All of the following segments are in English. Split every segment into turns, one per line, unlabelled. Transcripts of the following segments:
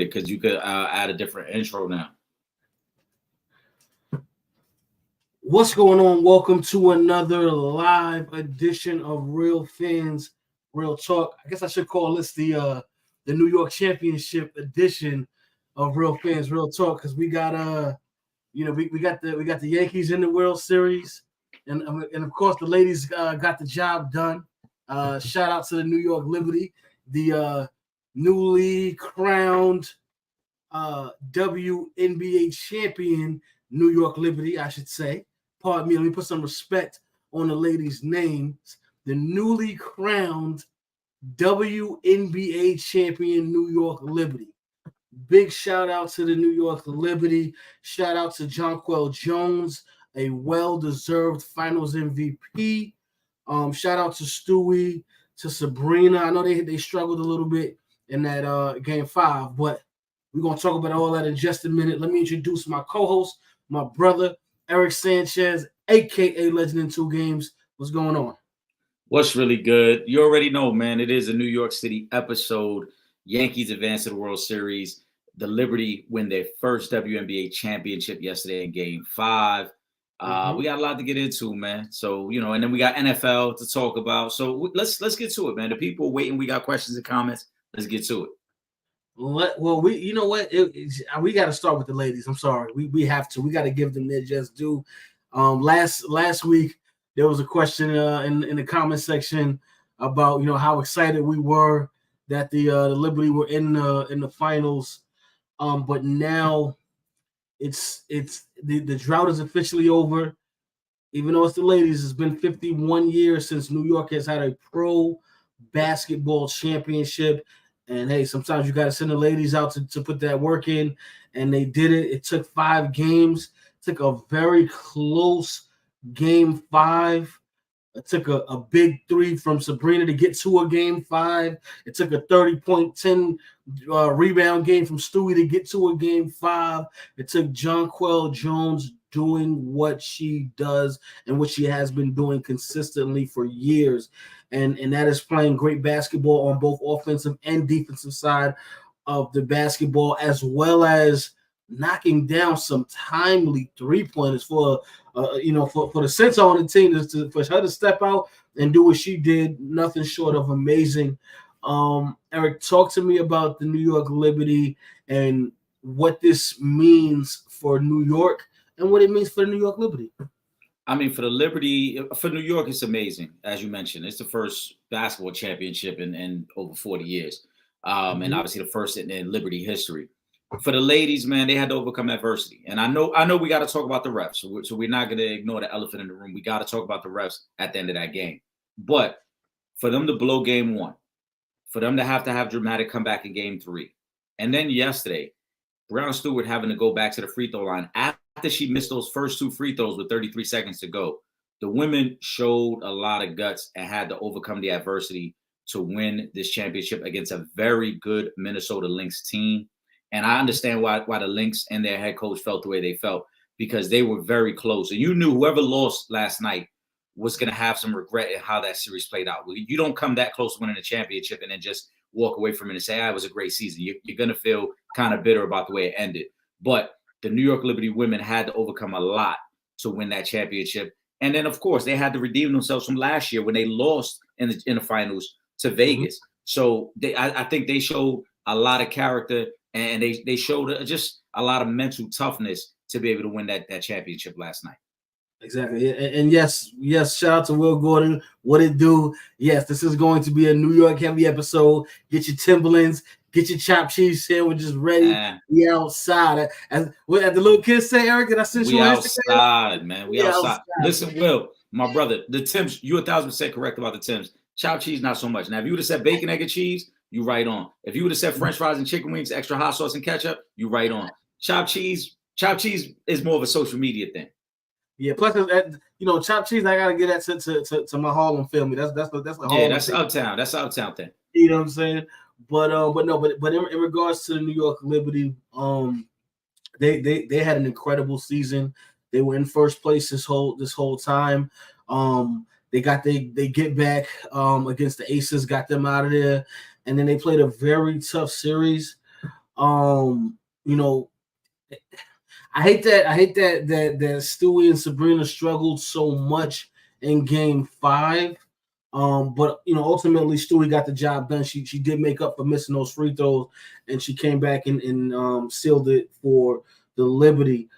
quick because you could add a different intro now.
What's going on? Welcome to another live edition of Real Fans, Real Talk. I guess I should call this the New York Championship edition of Real Fans, Real Talk because we got we got the Yankees in the World Series, and of course the ladies got the job done. Shout out to the New York Liberty, the newly crowned WNBA champion New York Liberty, I should say. Pardon me, let me put some respect on the ladies' names. The newly crowned WNBA champion New York Liberty. Big shout out to the New York Liberty. Shout out to Jonquel Jones, a well-deserved finals MVP. Shout out to Stewie, to Sabrina. I know they struggled a little bit in that game 5, but we're going to talk about all that in just a minute. Let me introduce my co-host, my brother, Eric Sanchez, a.k.a. Legend in 2 Games. What's going on?
What's really good? You already know, man. It is a New York City episode. Yankees advance to the World Series. The Liberty win their first WNBA championship yesterday in Game 5. We got a lot to get into, man. So, and then we got NFL to talk about. So let's get to it, man. The people waiting. We got questions and comments. Let's get to it.
Well, we got to start with the ladies. I'm sorry, we have to. We got to give them their just due. Last week there was a question in the comment section about how excited we were that the Liberty were in the finals, but now it's the drought is officially over. Even though it's the ladies, it's been 51 years since New York has had a pro basketball championship. And hey, sometimes you got to send the ladies out to put that work in, and they did it. It took 5 games. It took a very close Game 5. It took a big 3 from Sabrina to get to a Game 5. It took a 30.10 rebound game from Stewie to get to a Game 5. It took Jonquel Jones doing what she does and what she has been doing consistently for years. And that is playing great basketball on both offensive and defensive side of the basketball, as well as knocking down some timely 3-pointers for the center on the team for her to step out and do what she did. Nothing short of amazing. Eric, talk to me about the New York Liberty and what this means for New York and what it means for the New York Liberty.
I mean, for the Liberty, for New York, it's amazing. As you mentioned, it's the first basketball championship in over 40 years. And obviously the first in Liberty history. For the ladies, man, they had to overcome adversity. And I know we got to talk about the refs. So we're not going to ignore the elephant in the room. We got to talk about the refs at the end of that game. But for them to blow Game 1, for them to have dramatic comeback in Game 3, and then yesterday, Brown Stewart having to go back to the free throw line after she missed those first 2 free throws with 33 seconds to go, the women showed a lot of guts and had to overcome the adversity to win this championship against a very good Minnesota Lynx team. And I understand why the Lynx and their head coach felt the way they felt, because they were very close. And you knew whoever lost last night was going to have some regret at how that series played out. You don't come that close to winning a championship and then just walk away from it and say, it was a great season. You're going to feel kind of bitter about the way it ended. But the New York Liberty women had to overcome a lot to win that championship. And then, of course, they had to redeem themselves from last year when they lost in the finals to Vegas. So I think they showed a lot of character, and they showed just a lot of mental toughness to be able to win that championship last night.
Exactly. And yes, shout out to Will Gordon. What it do? Yes, this is going to be a New York heavy episode. Get your Timberlands, get your chopped cheese sandwiches ready. We outside. As the little kids say, Eric, did I send you
on Instagram? Outside, man. We outside. Listen, Will, my brother, the Tims, you're 1,000% correct about the Tims. Chopped cheese, not so much. Now, if you would have said bacon, egg, and cheese, you right on. If you would have said French fries and chicken wings, extra hot sauce and ketchup, you right on. Chopped cheese is more of a social media thing.
Yeah, plus chopped cheese, I gotta get that to my Harlem family. That's the Harlem.
Yeah, that's uptown. That's uptown thing.
You know what I'm saying? But in regards to the New York Liberty, they had an incredible season. They were in first place this whole time. They get back against the Aces, got them out of there, and then they played a very tough series You know, I hate that Stewie and Sabrina struggled so much in Game 5. But ultimately Stewie got the job done. She did make up for missing those free throws, and she came back and sealed it for the Liberty.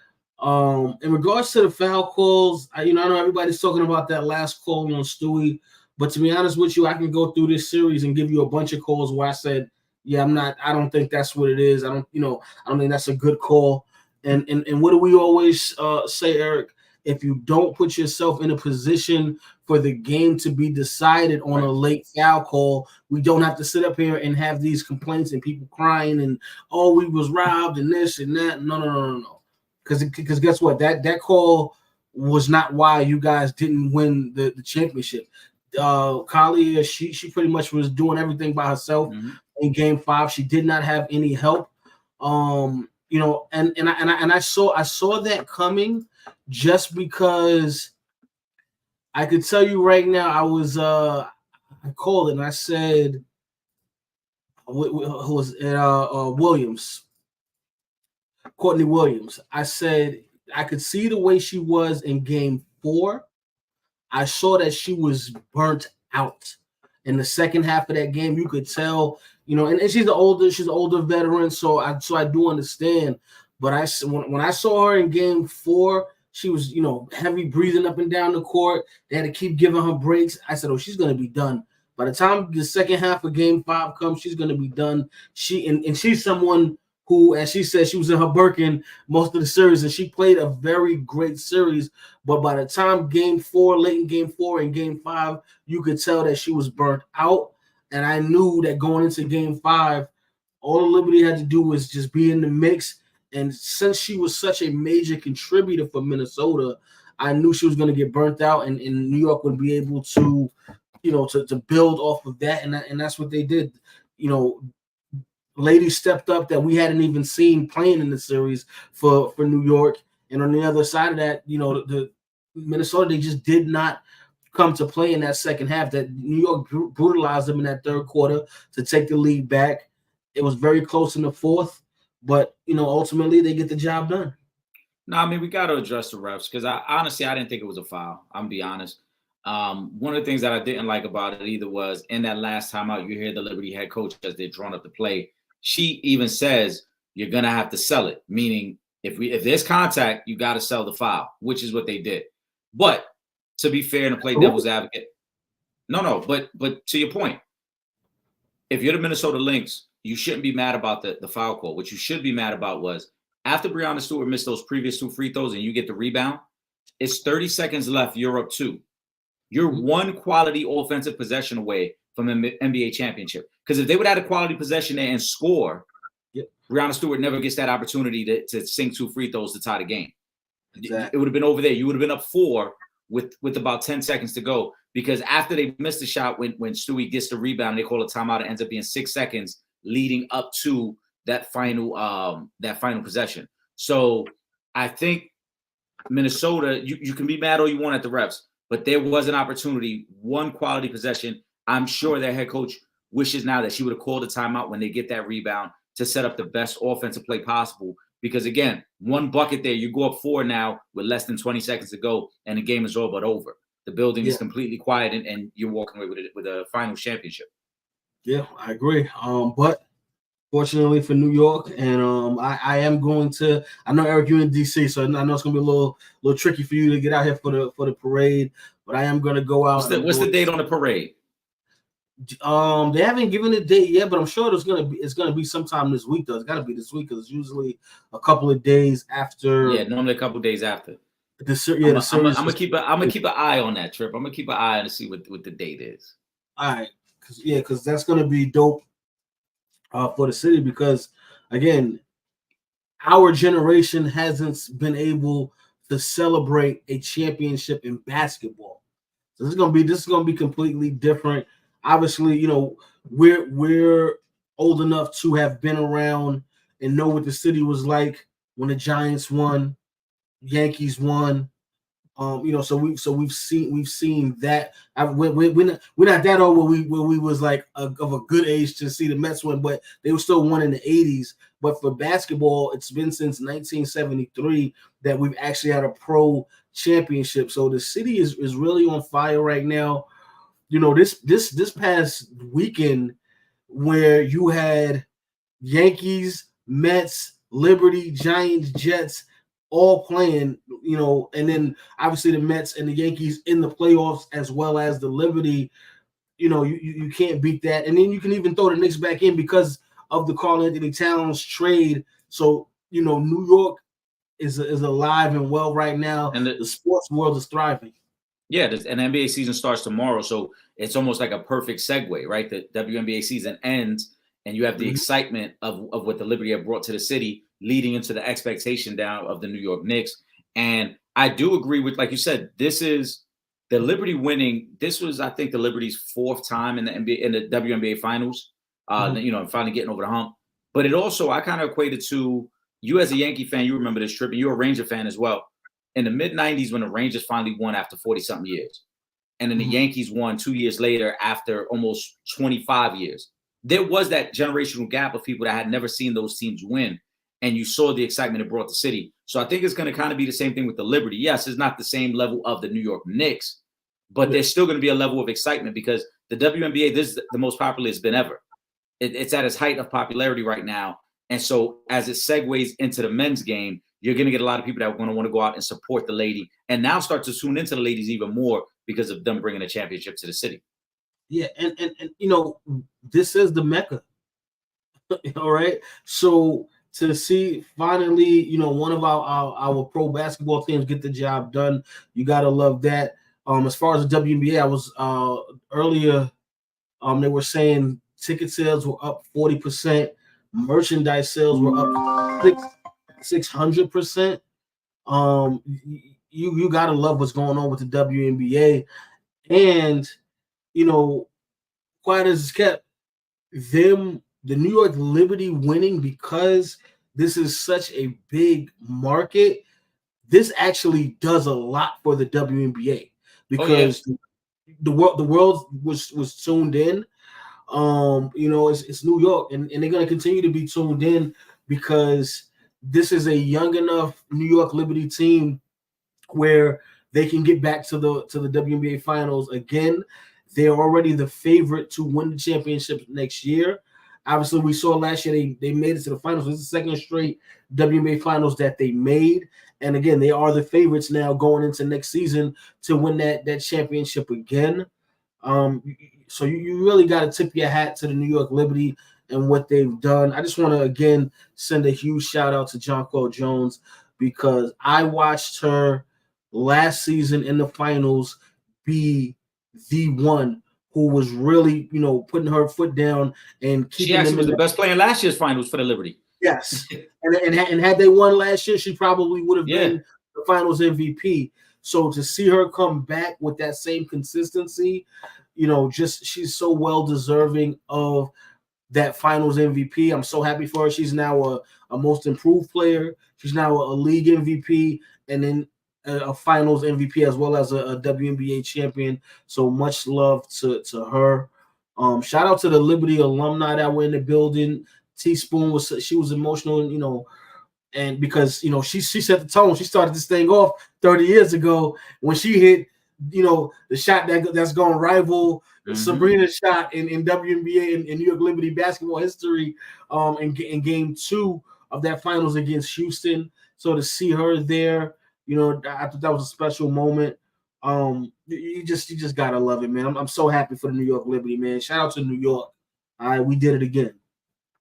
In regards to the foul calls, I know everybody's talking about that last call on Stewie, but to be honest with you, I can go through this series and give you a bunch of calls where I said, yeah, I don't think that's what it is. I don't think that's a good call. And what do we always say, Eric? If you don't put yourself in a position for the game to be decided on a late foul call, we don't have to sit up here and have these complaints and people crying and, oh, we was robbed and this and that. No. Because guess what? That call was not why you guys didn't win the championship. Kalia, she pretty much was doing everything by herself in Game 5. She did not have any help. And I saw that coming, just because I could tell you right now, I called it and I said, who was it? Williams, Courtney Williams. I said I could see the way she was in Game 4. I saw that she was burnt out in the second half of that game. You could tell, and she's an older veteran, so I do understand. But when I saw her in Game 4, she was, heavy breathing up and down the court. They had to keep giving her breaks. I said, oh, she's going to be done. By the time the second half of Game 5 comes, she's going to be done. She's someone who, as she said, she was in her Birkin most of the series, and she played a very great series. But by the time late in Game 4 and Game 5, you could tell that she was burnt out. And I knew that going into Game 5, all Liberty had to do was just be in the mix. And since she was such a major contributor for Minnesota, I knew she was going to get burnt out, and New York would be able to, to build off of that. And that's what they did. Ladies stepped up that we hadn't even seen playing in the series for New York. And on the other side of that, the Minnesota, they just did not come to play in that second half. That New York brutalized them in that third quarter to take the lead back. It was very close in the fourth, but ultimately they get the job done.
No, I mean, we got to address the refs, because I didn't think it was a foul. I'm gonna be honest. One of the things that I didn't like about it either was, in that last timeout, you hear the Liberty head coach, as they're drawing up the play, she even says you're gonna have to sell it, meaning if there's contact, you got to sell the foul, which is what they did. But to be fair and to play devil's advocate, but to your point, if you're the Minnesota Lynx, you shouldn't be mad about the foul call. What you should be mad about was, after Breonna Stewart missed those previous 2 free throws and you get the rebound, it's 30 seconds left, you're up 2. You're one quality offensive possession away from an NBA championship. Because if they would have had a quality possession there and score, Breonna Stewart never gets that opportunity to sink 2 free throws to tie the game. Exactly. It would have been over there. You would have been up 4 with about 10 seconds to go, because after they missed the shot, when Stewie gets the rebound, they call a timeout. It ends up being 6 seconds leading up to that final possession. So I think Minnesota, you can be mad all you want at the refs, but there was an opportunity, one quality possession. I'm sure their head coach wishes now that she would have called a timeout when they get that rebound to set up the best offensive play possible. Because again, one bucket there, you go up 4 now with less than 20 seconds to go, and the game is all but over. The building is completely quiet, and you're walking away with a final championship.
Yeah, I agree. But fortunately for New York, and I am going to. I know, Eric, you're in DC, so I know it's gonna be a little tricky for you to get out here for the parade. But I am gonna go out.
What's the date on the parade?
They haven't given a date yet, but I'm sure it's gonna be sometime this week. Though it's got to be this week, because it's usually a couple of days after.
Yeah, normally a couple of days after.
The series.
I'm gonna keep an eye on that, Trip. I'm gonna keep an eye on to see what the date is.
All right, because that's gonna be dope for the city, because again, our generation hasn't been able to celebrate a championship in basketball. So this is gonna be completely different. Obviously, we're old enough to have been around and know what the city was like when the Giants won, Yankees won, So we've seen that. We're not that old where we was like of a good age to see the Mets win, but they were still won in the 80s. But for basketball, it's been since 1973 that we've actually had a pro championship. So the city is really on fire right now. This past weekend where you had Yankees, Mets, Liberty, Giants, Jets all playing, and then obviously the Mets and the Yankees in the playoffs as well as the Liberty, you can't beat that. And then you can even throw the Knicks back in because of the Karl Anthony Towns trade. So, New York is alive and well right now. And the sports world is thriving.
Yeah, and the NBA season starts tomorrow, so it's almost like a perfect segue, right? The WNBA season ends, and you have the excitement of what the Liberty have brought to the city, leading into the expectation down of the New York Knicks. And I do agree with, like you said, this is the Liberty winning. This was, I think, the Liberty's fourth time in the NBA, in the WNBA finals. Finally getting over the hump. But it also, I kind of equated to you as a Yankee fan. You remember this, Trip, and you're a Ranger fan as well. In the mid-'90s, when the Rangers finally won after 40-something years, and then the Yankees won 2 years later after almost 25 years, there was that generational gap of people that had never seen those teams win, and you saw the excitement it brought the city. So I think it's going to kind of be the same thing with the Liberty. Yes, it's not the same level of the New York Knicks, but there's still going to be a level of excitement because the WNBA, this is the most popular it's been ever. It's at its height of popularity right now. And so as it segues into the men's game, you're going to get a lot of people that are going to want to go out and support the lady and now start to tune into the ladies even more because of them bringing a championship to the city.
Yeah. And this is the Mecca. All right. So to see finally, one of our pro basketball teams get the job done, you got to love that. As far as the WNBA, I was earlier, they were saying ticket sales were up 40%. Merchandise sales were up 600%. You gotta love what's going on with the WNBA, and quiet as it's kept, the New York Liberty winning because this is such a big market. This actually does a lot for the WNBA because the world was tuned in. It's New York, and they're going to continue to be tuned in because this is a young enough New York Liberty team where they can get back to the WNBA finals again. They're already the favorite to win the championship next year. Obviously, we saw last year they made it to the finals. This is the second straight WNBA finals that they made. And again, they are the favorites now going into next season to win that championship again. So you really got to tip your hat to the New York Liberty and what they've done. I just want to, again, send a huge shout out to Jonquel Jones because I watched her last season in the finals be the one who was really, putting her foot down and keeping.
She actually was the best player in last year's finals for the Liberty.
Yes, and had they won last year, she probably would have been the finals MVP. So to see her come back with that same consistency, she's so well deserving of that finals MVP. I'm so happy for her. She's now a most improved player. She's now a league MVP and then a finals MVP as well as a WNBA champion. So much love to her. Shout out to the Liberty alumni that were in the building. Teaspoon was emotional, and because she set the tone. She started this thing off 30 years ago when she hit the shot that's going to rival Sabrina's shot in WNBA and New York Liberty basketball history in game 2 of that finals against Houston. So to see her there, I thought that was a special moment. You just gotta love it, man. I'm so happy for the New York Liberty, man. Shout out to New York. All right, we did it again.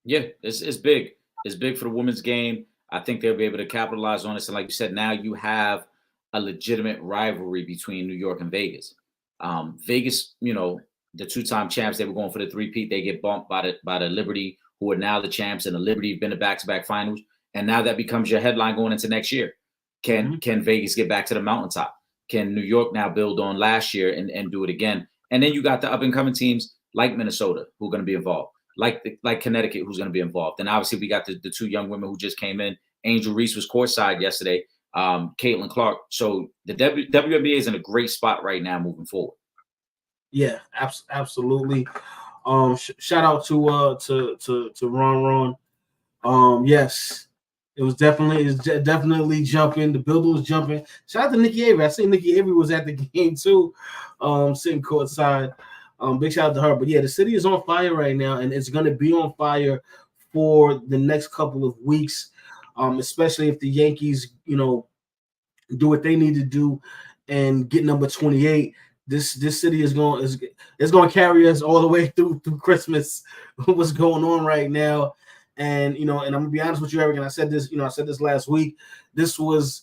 Yeah, it's big. It's big for the women's game. I think they'll be able to capitalize on this. And like you said, now you have a legitimate rivalry between New York and Vegas. Vegas, the two-time champs, they were going for the three-peat. They get bumped by the Liberty, who are now the champs, and the Liberty have been to back-to-back finals. And now that becomes your headline going into next year. Can Vegas get back to the mountaintop? Can New York now build on last year and do it again? And then you got the up-and-coming teams like Minnesota who are going to be involved, like Connecticut who's going to be involved. And obviously we got the two young women who just came in. Angel Reese was courtside yesterday. Caitlin Clark. So the WNBA is in a great spot right now moving forward.
Yeah, absolutely. Shout out to Ron. Yes, definitely jumping. The building was jumping. Shout out to Nikki Avery. I seen Nikki Avery was at the game too, sitting courtside. Big shout out to her. But yeah, the city is on fire right now, and it's going to be on fire for the next couple of weeks, especially if the Yankees, do what they need to do and get number 28. This city is going to carry us all the way through Christmas. What's going on right now? And and I'm gonna be honest with you, Eric. And I said this last week. This was,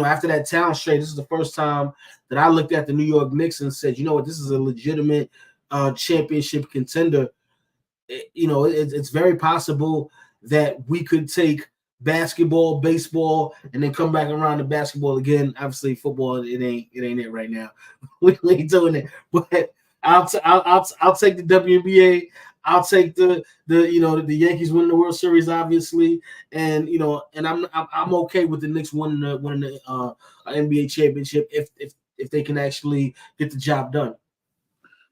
after that town straight, this is the first time that I looked at the New York Knicks and said, you know what, this is a legitimate championship contender. It's very possible that we could take basketball, baseball, and then come back around to basketball again. Obviously, football, it ain't it right now. We ain't doing it. But I'll take the WNBA. I'll take the Yankees winning the World Series, obviously, and I'm okay with the Knicks winning the NBA championship if they can actually get the job done.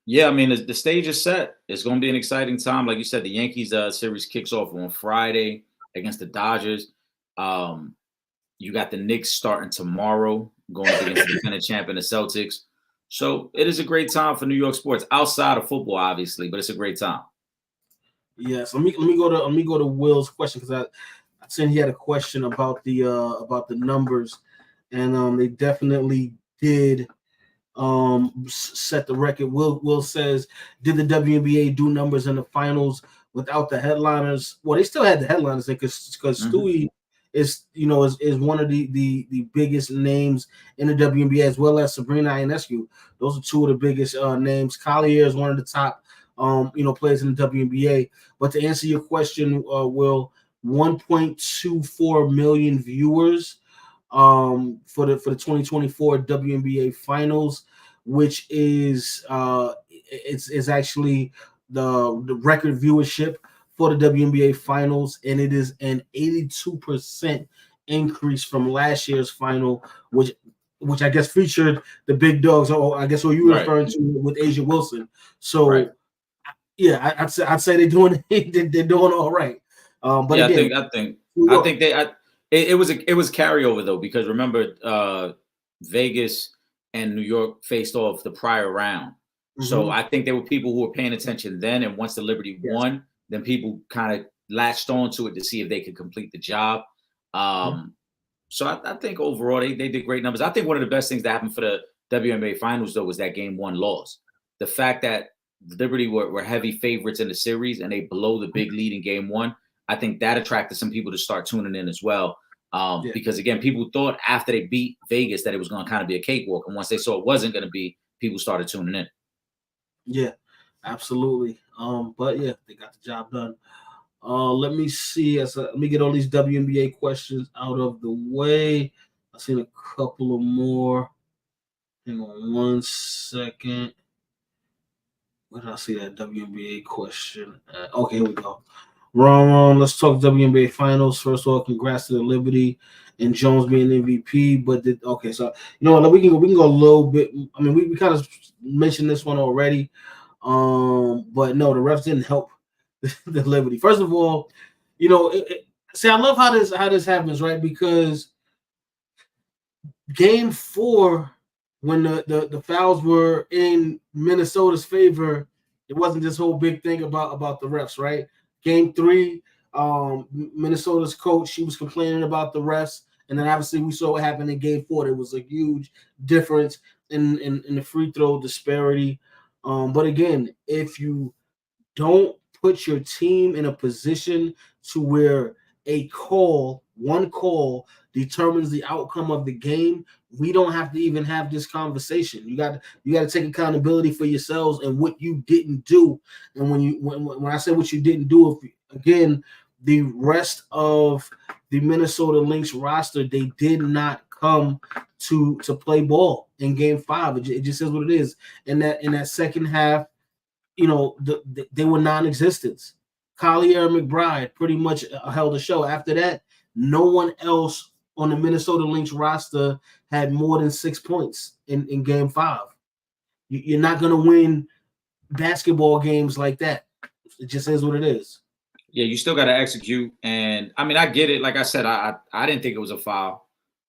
Yeah, I mean the stage is set. It's going to be an exciting time. Like you said, the Yankees series kicks off on Friday against the Dodgers. You got the Knicks starting tomorrow, going against the defending champion, the Celtics. So it is a great time for New York sports outside of football, obviously, but it's a great time.
Yes, let me go to Will's question, because I seen he had a question about the numbers, and they definitely did set the record. Will says, did the WNBA do numbers in the finals without the headliners? Well, they still had the headliners because Stewie is one of the biggest names in the WNBA, as well as Sabrina Ionescu. Those are two of the biggest names. Collier is one of the top players in the WNBA. But to answer your question, Will, 1.24 million viewers for the 2024 WNBA finals, which is it's actually the record viewership for the WNBA finals, and it is an 82% increase from last year's final, which I guess featured the big dogs, or I guess what you were referring to with Asia Wilson. So
right.
Yeah, I'd say they're doing all right. But
yeah,
again,
I think it was carryover though, because remember Vegas and New York faced off the prior round. Mm-hmm. So I think there were people who were paying attention then, and once the Liberty won, then people kind of latched onto it to see if they could complete the job. So I think overall they did great numbers. I think one of the best things that happened for the WNBA finals though was that game 1 loss. The fact that Liberty were heavy favorites in the series and they blow the big lead in game 1. I think that attracted some people to start tuning in as well. Because again, people thought after they beat Vegas that it was going to kind of be a cakewalk. And once they saw it wasn't going to be, people started tuning in.
Yeah, absolutely. But yeah, they got the job done. Let me see. Let me get all these WNBA questions out of the way. I've seen a couple of more. Hang on 1 second. Where did I see that WNBA question? Okay, here we go. Ron, let's talk WNBA finals. First of all, congrats to the Liberty and Jones being MVP. But so we can go a little bit. I mean, we kind of mentioned this one already. But no, the refs didn't help the Liberty. First of all, see, I love how this happens, right? Because game 4, when the fouls were in Minnesota's favor, it wasn't this whole big thing about the refs, right? Game 3, Minnesota's coach, she was complaining about the refs, and then obviously we saw what happened in game 4. There was a huge difference in the free throw disparity. But again, if you don't put your team in a position to where one call determines the outcome of the game, we don't have to even have this conversation. You got to take accountability for yourselves and what you didn't do. And when I say what you didn't do, again, the rest of the Minnesota Lynx roster, they did not come to play ball in game 5. It just is what it is. And in that second half, they were non-existent. Collier McBride pretty much held the show. After that, no one else on the Minnesota Lynx roster had more than 6 points in Game 5. You're not going to win basketball games like that. It just is what it is.
Yeah, you still got to execute. And I mean, I get it. Like I said, I didn't think it was a foul.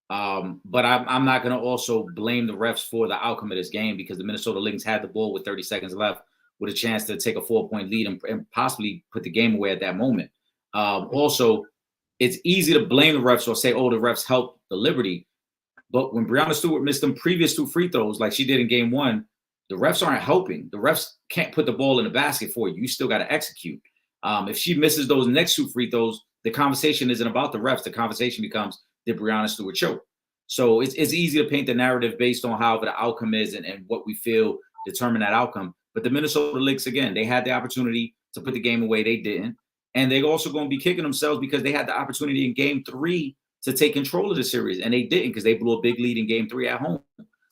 But I'm not going to also blame the refs for the outcome of this game, because the Minnesota Lynx had the ball with 30 seconds left with a chance to take a 4-point lead and possibly put the game away at that moment. Also, it's easy to blame the refs or say, oh, the refs helped the Liberty. But when Breonna Stewart missed them previous 2 free throws, like she did in Game 1, the refs aren't helping. The refs can't put the ball in the basket for you. You still got to execute. If she misses those next 2 free throws, the conversation isn't about the refs. The conversation becomes, did Breonna Stewart choke? So it's easy to paint the narrative based on how the outcome is and what we feel determine that outcome. But the Minnesota Lynx, again, they had the opportunity to put the game away. They didn't. And they're also going to be kicking themselves because they had the opportunity in Game 3 to take control of the series, and they didn't, because they blew a big lead in Game 3 at home.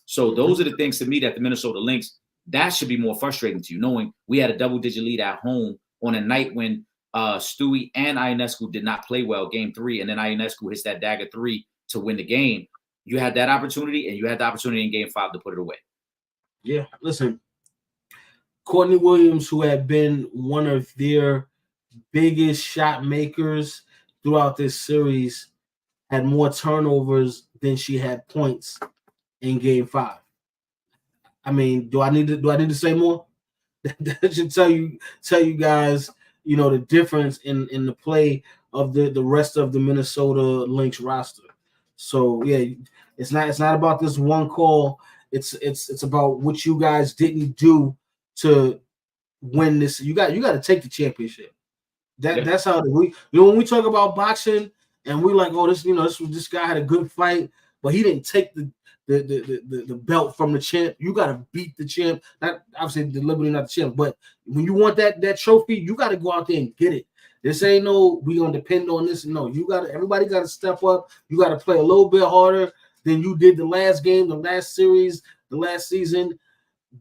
So those are the things to me that the Minnesota Lynx, that should be more frustrating to you, knowing we had a double-digit lead at home on a night when Stewie and Ionescu did not play well Game 3, and then Ionescu hits that dagger 3 to win the game. You had that opportunity, and you had the opportunity in Game 5 to put it away.
Yeah, listen, Courtney Williams, who had been one of their biggest shot makers throughout this series, had more turnovers than she had points in Game 5. I mean, do I need to say more? That should tell you guys, the difference in the play of the rest of the Minnesota Lynx roster. So yeah, it's not about this one call. It's about what you guys didn't do to win this. You got to take the championship. That's how we when we talk about boxing and we like, oh, this guy had a good fight, but he didn't take the belt from the champ. You got to beat the champ. Not obviously the Liberty, not the champ, but when you want that trophy, you got to go out there and get it. This ain't no we gonna depend on this. No, everybody got to step up. You got to play a little bit harder than you did the last game, the last series, the last season.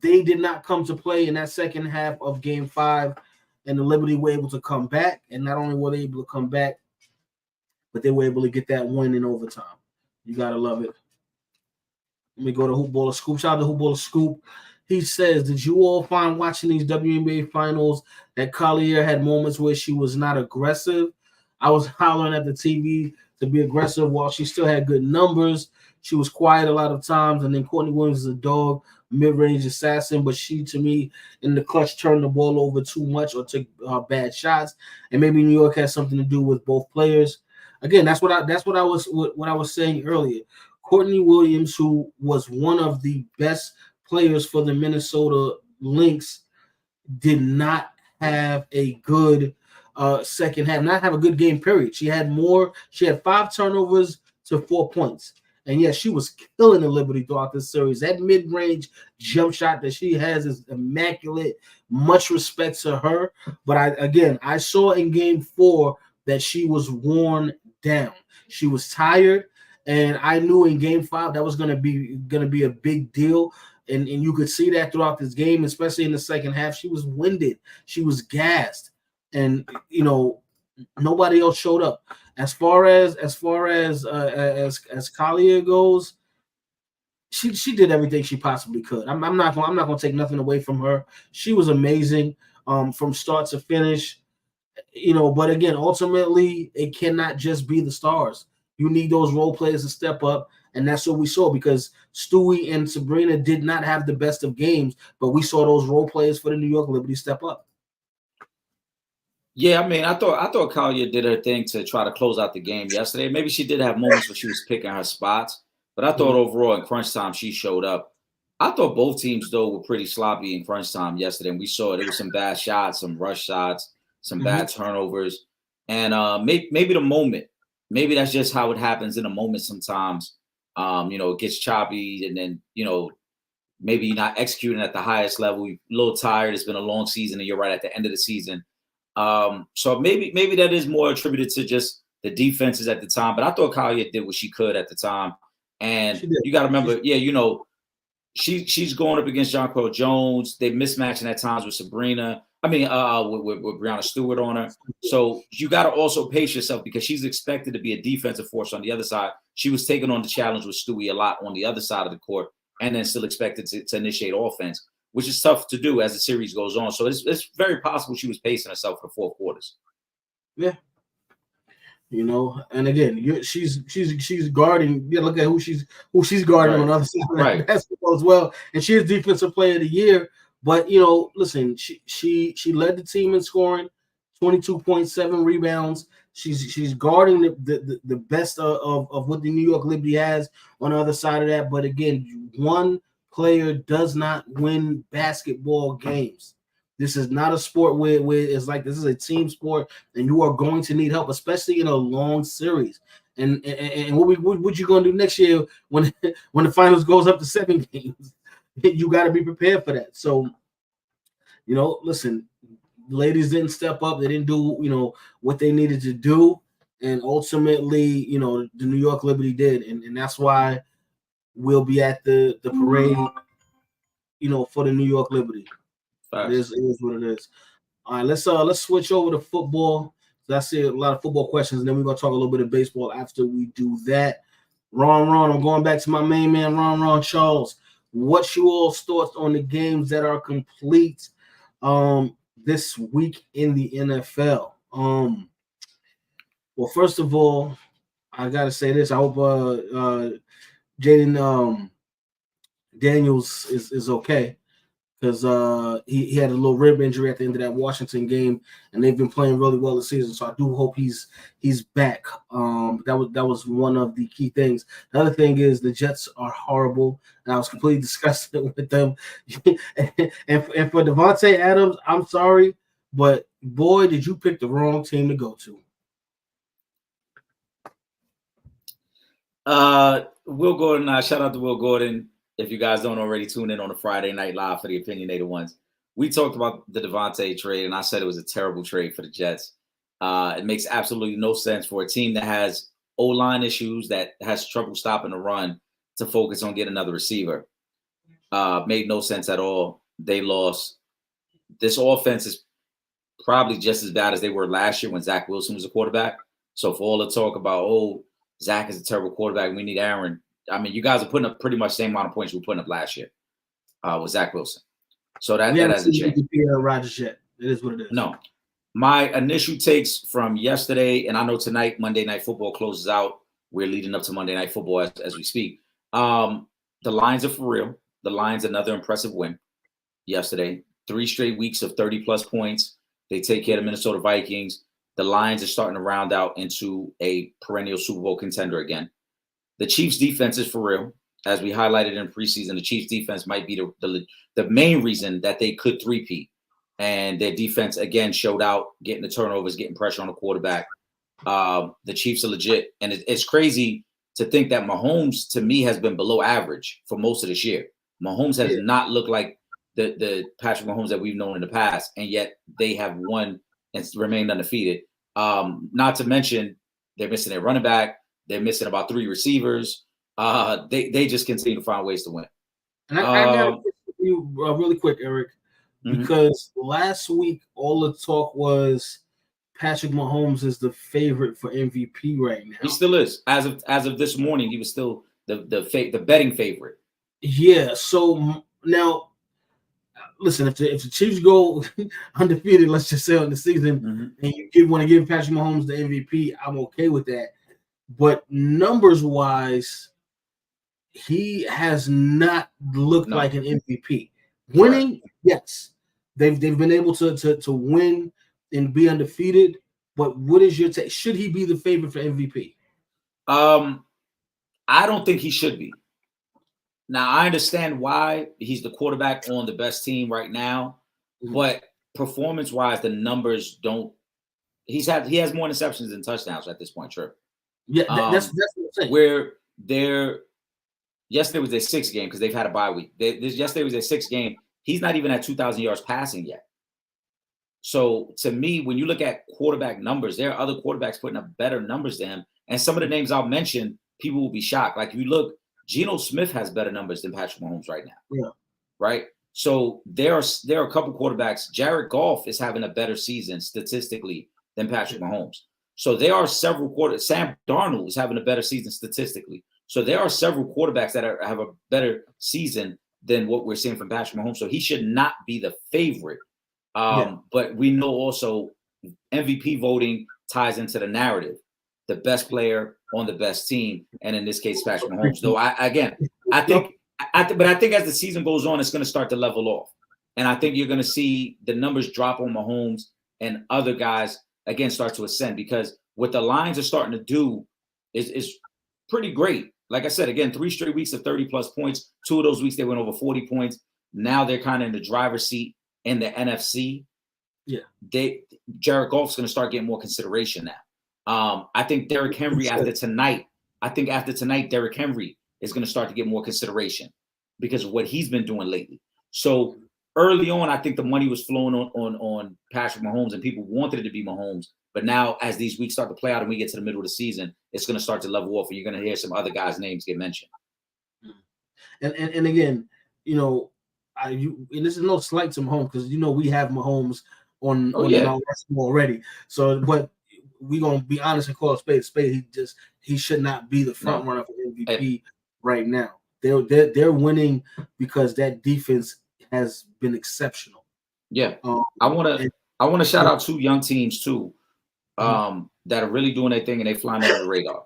They did not come to play in that second half of Game 5, and the Liberty were able to come back. And not only were they able to come back, but they were able to get that win in overtime. You gotta love it. Let me go to Hoopballer Scoop. Shout out to Hoopballer Scoop. He says, did you all find watching these WNBA finals that Collier had moments where she was not aggressive? I was hollering at the TV to be aggressive while she still had good numbers. She was quiet a lot of times. And then Courtney Williams is a dog, mid-range assassin, but she, to me, in the clutch, turned the ball over too much or took bad shots. And maybe New York has something to do with both players. Again, that's what I was saying earlier. Courtney Williams, who was one of the best players for the Minnesota Lynx, did not have a good second half, not have a good game period. She had 5 turnovers to 4 points. And yes, she was killing the Liberty throughout this series. That mid-range jump shot that she has is immaculate. Much respect to her. But I saw in Game 4 that she was worn down. She was tired. And I knew in Game 5 that was gonna be a big deal. And you could see that throughout this game, especially in the second half. She was winded. She was gassed. And nobody else showed up. As far as Collier goes, she did everything she possibly could. I'm not gonna take nothing away from her. She was amazing from start to finish. But again, ultimately, it cannot just be the stars. You need those role players to step up, and that's what we saw, because Stewie and Sabrina did not have the best of games, but we saw those role players for the New York Liberty step up.
Yeah, I mean, I thought Collier did her thing to try to close out the game yesterday. Maybe she did have moments where she was picking her spots, but I thought overall in crunch time she showed up. I thought both teams, though, were pretty sloppy in crunch time yesterday, and we saw it. There was some bad shots, some rush shots, some bad turnovers, and maybe the moment. Maybe that's just how it happens in a moment sometimes. It gets choppy, and then, maybe you're not executing at the highest level. You're a little tired. It's been a long season, and you're right at the end of the season. So maybe that is more attributed to just the defenses at the time. But I thought Collier did what she could at the time. And you got to remember, she's going up against Jonquel Jones. They're mismatching at times with Sabrina. I mean, with Brianna Stewart on her. So you got to also pace yourself because she's expected to be a defensive force on the other side. She was taking on the challenge with Stewie a lot on the other side of the court, and then still expected to initiate offense, which is tough to do as the series goes on. So it's very possible she was pacing herself for the fourth quarters.
Yeah. And again, she's guarding. Yeah, look at who she's guarding on the other side of basketball as well. And she is Defensive Player of the Year. But listen, she led the team in scoring, 22.7 rebounds. She's guarding the best of what the New York Liberty has on the other side of that. But again, one player does not win basketball games. This is not a sport where it's like this is a team sport, and you are going to need help, especially in a long series. And what you going to do next year when the finals goes up to 7 games? You got to be prepared for that. So, listen, ladies didn't step up. They didn't do what they needed to do, and ultimately, the New York Liberty did, and that's why we'll be at the parade, for the New York Liberty. It is what it is. All right, let's switch over to football. I see a lot of football questions, and then we're gonna talk a little bit of baseball after we do that. Ron, I'm going back to my main man, Ron Charles. What's you all's thoughts on the games that are complete this week in the NFL? Well, first of all, I gotta say this. I hope Jaden Daniels is okay. Because he had a little rib injury at the end of that Washington game, and they've been playing really well this season. So I do hope he's back. That was one of the key things. The other thing is the Jets are horrible, and I was completely disgusted with them. and for Devontae Adams, I'm sorry, but boy, did you pick the wrong team to go to.
Will Gordon, shout out to Will Gordon. If you guys don't already tune in on a Friday Night Live for the Opinionated Ones, we talked about the Devontae trade, and I said it was a terrible trade for the Jets. It makes absolutely no sense for a team that has O-line issues, that has trouble stopping the run, to focus on getting another receiver. Made no sense at all. They lost. This offense is probably just as bad as they were last year when Zach Wilson was a quarterback. So for all the talk about, Zach is a terrible quarterback, we need Aaron. I mean, you guys are putting up pretty much the same amount of points you were putting up last year with Zach Wilson. So that hasn't changed.
Rodgers yet. It is what it is.
No. My initial takes from yesterday, and I know tonight Monday Night Football closes out. We're leading up to Monday Night Football as we speak. The Lions are for real. The Lions, another impressive win yesterday. 3 straight weeks of 30-plus points. They take care of the Minnesota Vikings. The Lions are starting to round out into a perennial Super Bowl contender again. The Chiefs' defense is for real. As we highlighted in preseason, the Chiefs' defense might be the main reason that they could three-peat. And their defense, again, showed out, getting the turnovers, getting pressure on the quarterback. The Chiefs are legit. And it's crazy to think that Mahomes, to me, has been below average for most of this year. Mahomes has not looked like the Patrick Mahomes that we've known in the past, and yet they have won and remained undefeated. Not to mention, they're missing their running back. They're missing about 3 receivers. They just continue to find ways to win.
And I got to you really quick, Eric, because last week all the talk was Patrick Mahomes is the favorite for MVP right now.
He still is. As of this morning, he was still the betting favorite.
Yeah. So now, listen, if the Chiefs go undefeated, let's just say on the season, and you want to give Patrick Mahomes the MVP, I'm okay with that. But numbers-wise, he has not looked like an MVP. Winning, yes. They've been able to win and be undefeated. But what is your take? Should he be the favorite for MVP?
I don't think he should be. Now, I understand why. He's the quarterback on the best team right now. But performance-wise, the numbers don't – he has more interceptions than touchdowns at this point, Trip.
Yeah, that's what I'm saying.
Where yesterday was their 6th game because they've had a bye week. Yesterday was their 6th game. He's not even at 2,000 yards passing yet. So to me, when you look at quarterback numbers, there are other quarterbacks putting up better numbers than him. And some of the names I'll mention, people will be shocked. Like if you look, Geno Smith has better numbers than Patrick Mahomes right now.
Yeah.
Right. So there are a couple quarterbacks. Jared Goff is having a better season statistically than Patrick Mahomes. So there are several Sam Darnold is having a better season statistically. So there are several quarterbacks that have a better season than what we're seeing from Patrick Mahomes. So he should not be the favorite. But we know also MVP voting ties into the narrative. The best player on the best team, and in this case, Patrick Mahomes. Though I think as the season goes on, it's going to start to level off, and I think you're going to see the numbers drop on Mahomes and other guys again start to ascend, because what the Lions are starting to do is pretty great. Like I said, again, 3 straight weeks of 30+ points. 2 of those weeks they went over 40 points. Now they're kind of in the driver's seat in the NFC.
Yeah,
Jared Goff's going to start getting more consideration now. I think Derrick Henry after tonight, Derrick Henry is going to start to get more consideration because of what he's been doing lately. So early on, I think the money was flowing on Patrick Mahomes and people wanted it to be Mahomes. But now as these weeks start to play out and we get to the middle of the season, it's going to start to level off and you're going to hear some other guys' names get mentioned.
And again, and this is no slight to Mahomes because, we have Mahomes on our list already. So, but we're going to be honest and call a spade a spade. He should not be the front runner for MVP right now. They're winning because that defense has been exceptional.
Yeah. I want to shout out 2 young teams too that are really doing their thing and they flying under the radar.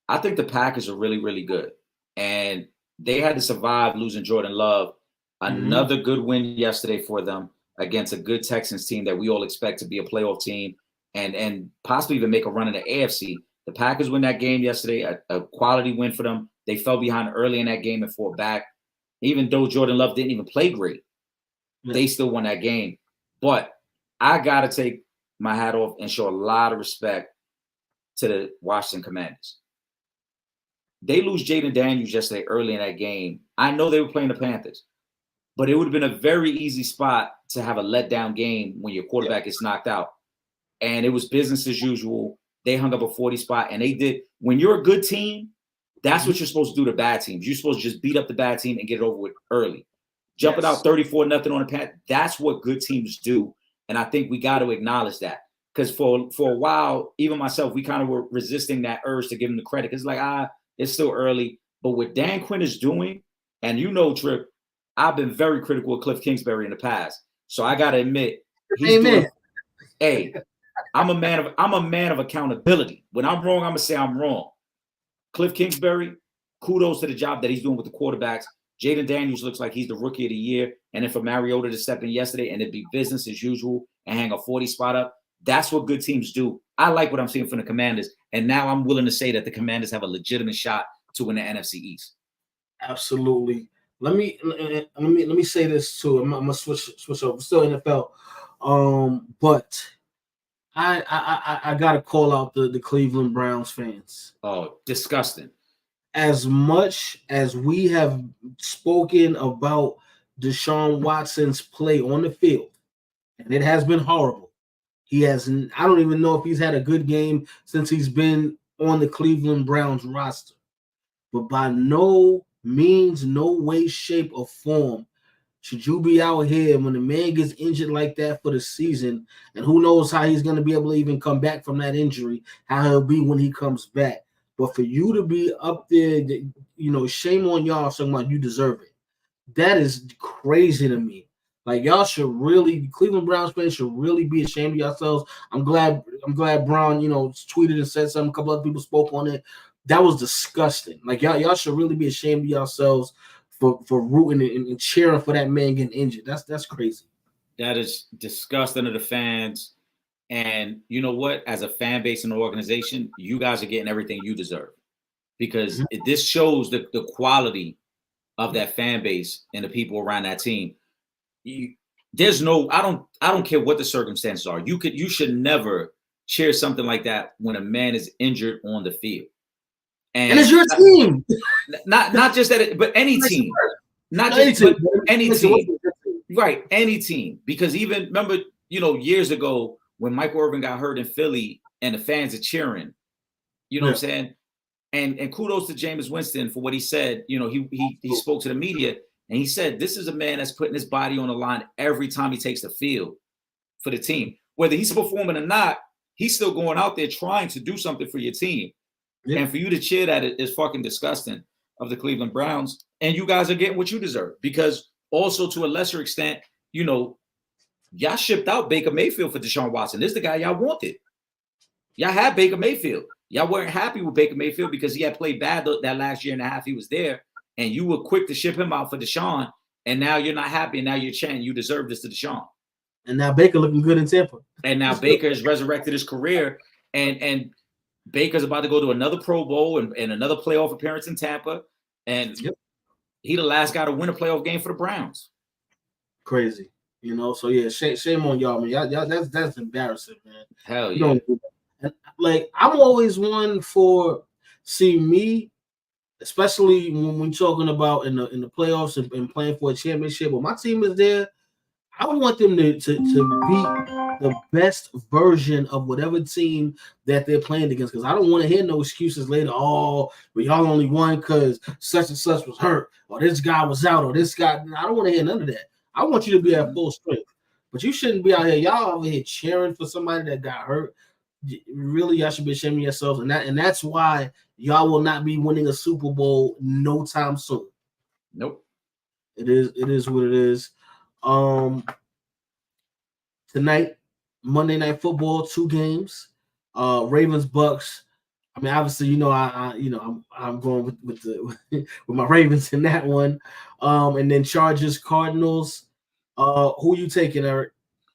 I think the Packers are really, really good. And they had to survive losing Jordan Love. Another good win yesterday for them against a good Texans team that we all expect to be a playoff team and possibly even make a run in the AFC. The Packers win that game yesterday, a quality win for them. They fell behind early in that game and fought back. Even though Jordan Love didn't even play great, they still won that game. But I got to take my hat off and show a lot of respect to the Washington Commanders. They lose Jaden Daniels yesterday early in that game. I know they were playing the Panthers, but it would have been a very easy spot to have a letdown game when your quarterback gets knocked out. And it was business as usual. They hung up a 40 spot, and they did. When you're a good team, that's what you're supposed to do to bad teams. You're supposed to just beat up the bad team and get it over with early. Jump it out 34-0 on the Panthers. That's what good teams do. And I think we got to acknowledge that. Because for a while, even myself, we kind of were resisting that urge to give him the credit. Because it's still early. But what Dan Quinn is doing, and Trip, I've been very critical of Cliff Kingsbury in the past. So I got to admit, I'm a man of accountability. When I'm wrong, I'm going to say I'm wrong. Cliff Kingsbury, kudos to the job that he's doing with the quarterbacks. Jaden Daniels looks like he's the rookie of the year. And then for Mariota to step in yesterday and it'd be business as usual and hang a 40 spot up, that's what good teams do. I like what I'm seeing from the Commanders. And now I'm willing to say that the Commanders have a legitimate shot to win the NFC East.
Absolutely. Let me say this too. I'm gonna switch over. Still NFL. But I gotta call out the Cleveland Browns fans.
Oh, disgusting.
As much as we have spoken about Deshaun Watson's play on the field, and it has been horrible. I don't even know if he's had a good game since he's been on the Cleveland Browns roster. But by no means, no way, shape, or form should you be out here when the man gets injured like that for the season, and who knows how he's going to be able to even come back from that injury, how he'll be when he comes back. But for you to be up there, shame on y'all talking about you deserve it. That is crazy to me. Like, y'all should really, Cleveland Browns fans should really be ashamed of yourselves. I'm glad Brown, tweeted and said something. A couple other people spoke on it. That was disgusting. Like, y'all should really be ashamed of yourselves for rooting and cheering for that man getting injured. That's crazy.
That is disgusting to the fans. And you know what? As a fan base and an organization, you guys are getting everything you deserve. Because this shows the quality of that fan base and the people around that team. I don't care what the circumstances are. You should never cheer something like that when a man is injured on the field. And
it's your team.
Not just that, but any team. Not just any team. Right, any team. Because even remember, years ago when Michael Irvin got hurt in Philly and the fans are cheering, what I'm saying? And kudos to Jameis Winston for what he said. You know, he spoke to the media and he said, this is a man that's putting his body on the line every time he takes the field for the team. Whether he's performing or not, he's still going out there trying to do something for your team. Yeah. And for you to cheer that is fucking disgusting of the Cleveland Browns. And you guys are getting what you deserve, because also to a lesser extent, you know, y'all shipped out Baker Mayfield for Deshaun Watson. This is the guy y'all wanted. Y'all had Baker Mayfield. Y'all weren't happy with Baker Mayfield because he had played bad that last year and a half he was there. And you were quick to ship him out for Deshaun. And now you're not happy. And now you're chanting you deserve this to Deshaun.
And now Baker looking good in Tampa.
And now Baker has resurrected his career. And Baker's about to go to another Pro Bowl and another playoff appearance in Tampa. And he the last guy to win a playoff game for the Browns.
Crazy. You know, so yeah, shame on y'all, man. Y'all that's embarrassing, man.
Hell yeah.
And like, I'm always one for me, especially when we're talking about in the playoffs and playing for a championship. When my team is there, I want them to beat the best version of whatever team that they're playing against. Because I don't want to hear no excuses later. Oh, but y'all only won because such and such was hurt, or this guy was out, or this guy. I don't want to hear none of that. I want you to be at full strength. But you shouldn't be out here. Y'all over here cheering for somebody that got hurt. Really, y'all should be ashamed of yourselves. And that's why y'all will not be winning a Super Bowl no time soon.
Nope.
It is what it is. Tonight, Monday Night Football, 2 games. Ravens Bucks. I mean, obviously, you know, I'm going with my Ravens in that one. And then Chargers Cardinals. Who you taking, Eric?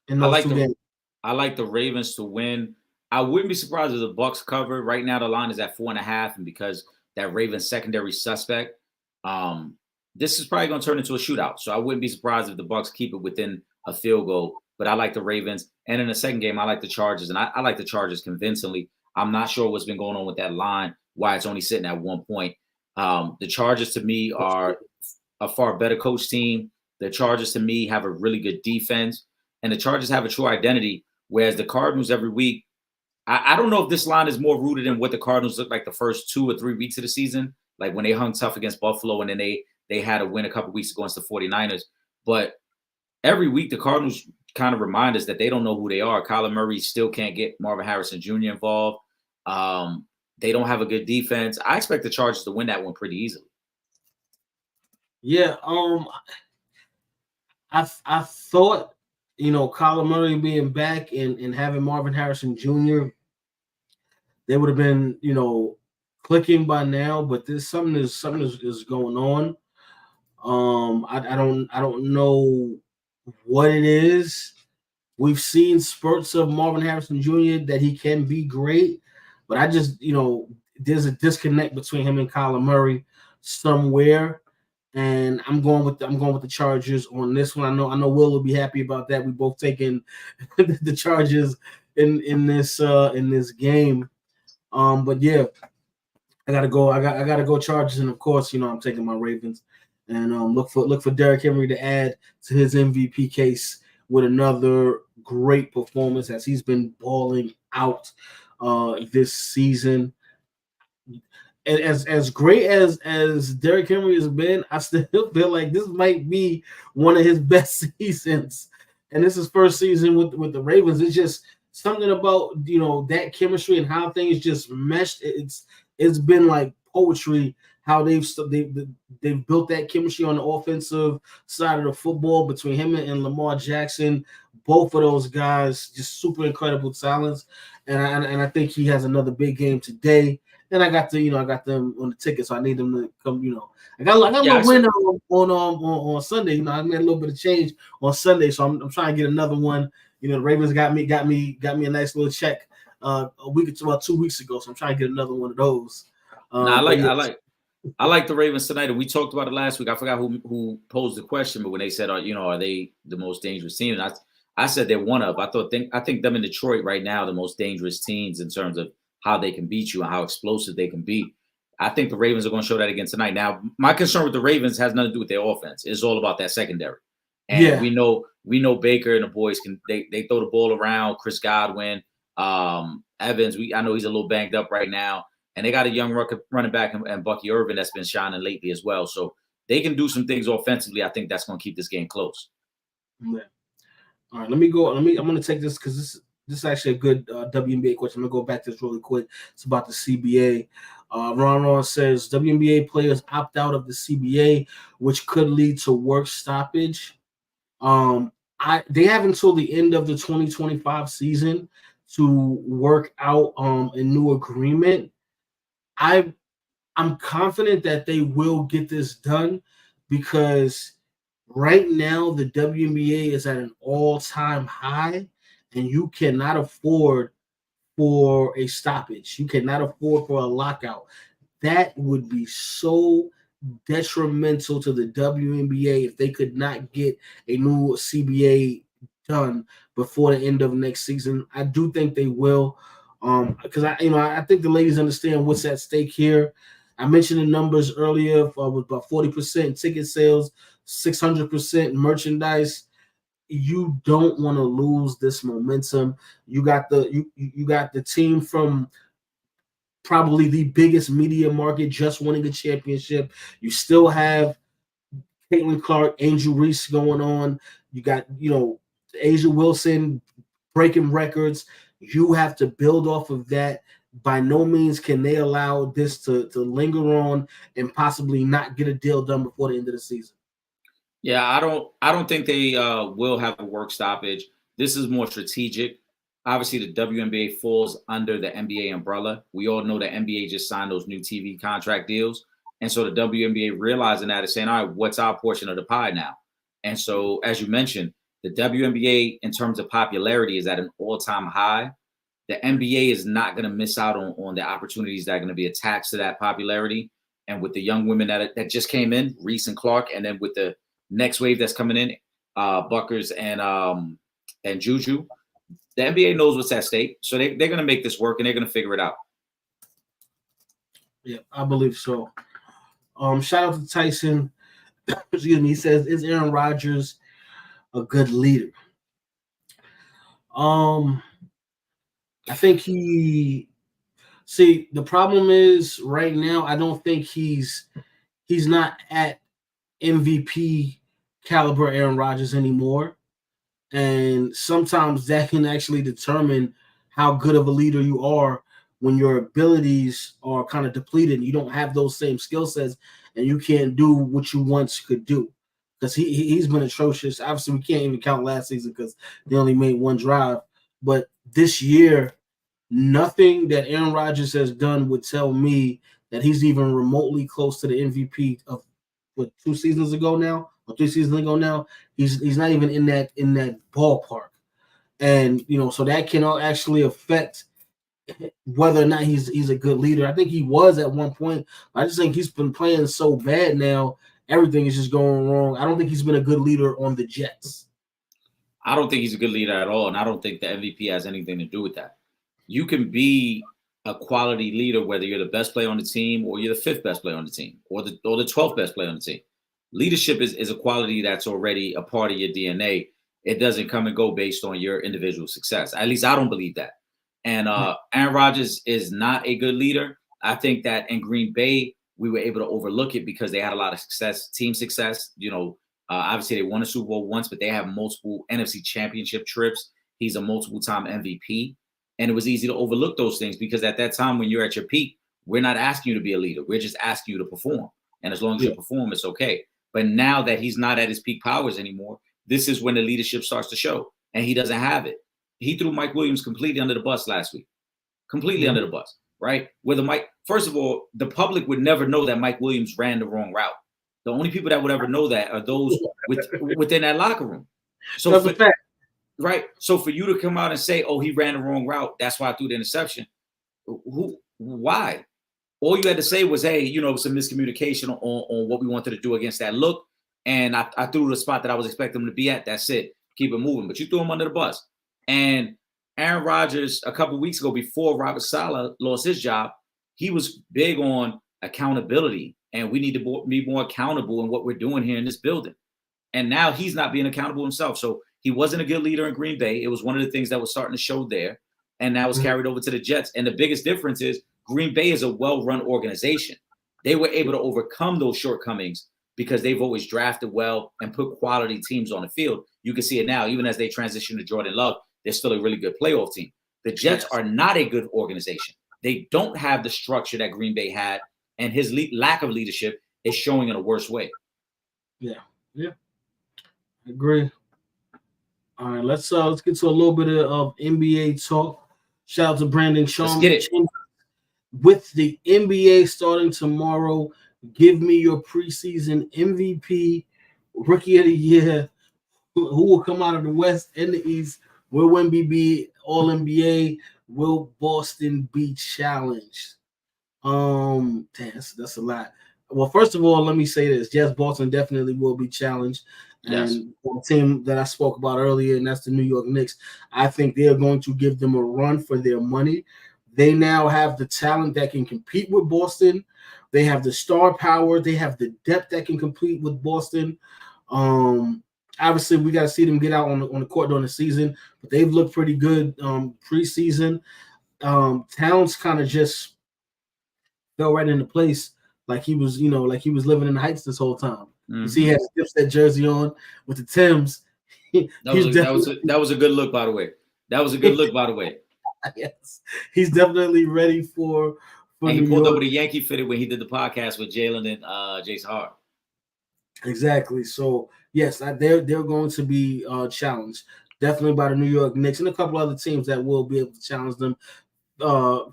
In those 2 games?
I like the Ravens to win. I wouldn't be surprised if the Bucks cover. Right now, the line is at 4.5, and because that Ravens secondary suspect, this is probably going to turn into a shootout. So I wouldn't be surprised if the Bucks keep it within a field goal. But I like the Ravens. And in the second game, I like the Chargers, and I like the Chargers convincingly. I'm not sure what's been going on with that line, why it's only sitting at 1 point. The Chargers, to me, are a far better coach team. The Chargers, to me, have a really good defense. And the Chargers have a true identity, whereas the Cardinals every week, I don't know if this line is more rooted in what the Cardinals looked like the first 2 or 3 weeks of the season, like when they hung tough against Buffalo and then they had a win a couple weeks ago against the 49ers. But every week, the Cardinals kind of remind us that they don't know who they are. Kyler Murray still can't get Marvin Harrison Jr. involved. They don't have a good defense. I expect the Chargers to win that one pretty easily.
Yeah, I thought, you know, Kyler Murray being back and having Marvin Harrison Jr., they would have been, you know, clicking by now. But there's something is going on. I don't know what it is. We've seen spurts of Marvin Harrison Jr. that he can be great, but I just, you know, there's a disconnect between him and Kyler Murray somewhere. And I'm going with the Chargers on this one. I know Will be happy about that. We both taking the Chargers in this game. But yeah, I gotta go Chargers, and of course, you know, I'm taking my Ravens. And look for Derrick Henry to add to his MVP case with another great performance as he's been balling out this season. And as great as Derrick Henry has been, I still feel like this might be one of his best seasons. And this is first season with the Ravens. It's just something about, you know, that chemistry and how things just meshed. It's been like poetry how they've built that chemistry on the offensive side of the football between him and Lamar Jackson. Both of those guys just super incredible talents, and I think he has another big game today. And I got them on the ticket, so I need them to come. You know, I got a little win on Sunday. You know, I made a little bit of change on Sunday, so I'm trying to get another one. You know, the Ravens got me a nice little check a week or about 2 weeks ago, so I'm trying to get another one of those.
I like the Ravens tonight, and we talked about it last week. I forgot who posed the question, but when they said, are they the most dangerous team? And I said they're one of. I think them in Detroit right now are the most dangerous teams in terms of how they can beat you and how explosive they can be. I think the Ravens are going to show that again tonight. Now, my concern with the Ravens has nothing to do with their offense. It's all about that secondary. And we know Baker and the boys they throw the ball around. Chris Godwin, Evans. I know he's a little banged up right now. and they got a young running back and Bucky Irvin that's been shining lately as well. So they can do some things offensively. I think that's going to keep this game close.
Yeah. All right, let me go. I'm going to take this because this is actually a good WNBA question. I'm going to go back to this really quick. It's about the CBA. Ron says WNBA players opt out of the CBA, which could lead to work stoppage. They have until the end of the 2025 season to work out a new agreement. I'm confident that they will get this done because right now the WNBA is at an all-time high, and you cannot afford for a stoppage. You cannot afford for a lockout. That would be so detrimental to the WNBA if they could not get a new CBA done before the end of next season. I do think they will, because I think the ladies understand what's at stake here. I mentioned the numbers earlier with about 40% ticket sales, 600% merchandise. You don't want to lose this momentum. You got the team from probably the biggest media market just winning a championship. You still have Caitlin Clark, Angel Reese going on. You got, Asia Wilson breaking records. You have to build off of that. By no means can they allow this to linger on and possibly not get a deal done before the end of the season.
Yeah, I don't think they will have a work stoppage. This is more strategic. Obviously, the WNBA falls under the NBA umbrella. We all know the NBA just signed those new TV contract deals. And so the WNBA realizing that is saying, all right, what's our portion of the pie now? And so, as you mentioned, the WNBA in terms of popularity is at an all-time high. The NBA is not going to miss out on the opportunities that are going to be attached to that popularity. And with the young women that just came in, Reese and Clark, and then with the next wave that's coming in, Buckers and Juju, the NBA knows what's at stake. So they're going to make this work, and they're going to figure it out.
Yeah, I believe so. Shout out to Tyson. Excuse me. He says, "Is Aaron Rodgers a good leader?" I think the problem is right now, I don't think he's not at MVP caliber Aaron Rodgers anymore. And sometimes that can actually determine how good of a leader you are when your abilities are kind of depleted. You don't have those same skill sets and you can't do what you once could do. Because he's been atrocious. Obviously, we can't even count last season because they only made one drive. But this year, nothing that Aaron Rodgers has done would tell me that he's even remotely close to the MVP of 2 seasons ago now, or 3 seasons ago now. He's not even in that ballpark. And so that can actually affect whether or not he's a good leader. I think he was at one point. I just think he's been playing so bad now. Everything is just going wrong. I don't think he's been a good leader on the Jets.
I don't think he's a good leader at all, and I don't think the MVP has anything to do with that. You can be a quality leader whether you're the best player on the team or you're the 5th best player on the team or the 12th best player on the team. Leadership is a quality that's already a part of your DNA. It doesn't come and go based on your individual success. At least I don't believe that. And Aaron Rodgers is not a good leader. I think that in Green Bay, we were able to overlook it because they had a lot of success, team success. Obviously they won a Super Bowl once, but they have multiple NFC championship trips. He's a multiple-time MVP. And it was easy to overlook those things because at that time when you're at your peak, we're not asking you to be a leader. We're just asking you to perform. And as long as you perform, it's okay. But now that he's not at his peak powers anymore, this is when the leadership starts to show. And he doesn't have it. He threw Mike Williams completely under the bus last week. Completely under the bus, right? First of all, the public would never know that Mike Williams ran the wrong route. The only people that would ever know that are those within that locker room. So
that's a fact.
Right. So for you to come out and say, oh, he ran the wrong route, that's why I threw the interception. Why? All you had to say was, hey, it was some miscommunication on what we wanted to do against that look. And I threw the spot that I was expecting him to be at. That's it. Keep it moving. But you threw him under the bus. And Aaron Rodgers, a couple of weeks ago, before Robert Saleh lost his job, he was big on accountability. And we need to be more accountable in what we're doing here in this building. And now he's not being accountable himself. So he wasn't a good leader in Green Bay. It was one of the things that was starting to show there. And that was carried over to the Jets. And the biggest difference is Green Bay is a well-run organization. They were able to overcome those shortcomings because they've always drafted well and put quality teams on the field. You can see it now, even as they transition to Jordan Love, they're still a really good playoff team. The Jets are not a good organization. They don't have the structure that Green Bay had, and his lack of leadership is showing in a worse way.
Yeah, I agree. All right, let's get to a little bit of NBA talk. Shout out to Brandon Sean.
Let's get it.
With the NBA starting tomorrow, give me your preseason MVP, Rookie of the Year, who will come out of the West and the East. Will Wemby be All-NBA? Will Boston be challenged? That's a lot. Well, first of all, let me say this. Yes, Boston definitely will be challenged.
Yes.
And the team that I spoke about earlier, and that's the New York Knicks, I think they're going to give them a run for their money. They now have the talent that can compete with Boston. They have the star power. They have the depth that can compete with Boston. Obviously, we got to see them get out on the court during the season, but they've looked pretty good preseason. Towns kind of just fell right into place, like he was living in the Heights this whole time.
Mm-hmm.
You see, he had a Dipset jersey on with the Timbs.
That was a good look, by the way. That was a good look, by the way.
Yes, he's definitely ready for
and he pulled up with a Yankee fitted when he did the podcast with Jalen and Jason Hart.
Exactly. So yes, they're going to be challenged definitely by the New York Knicks and a couple other teams that will be able to challenge them.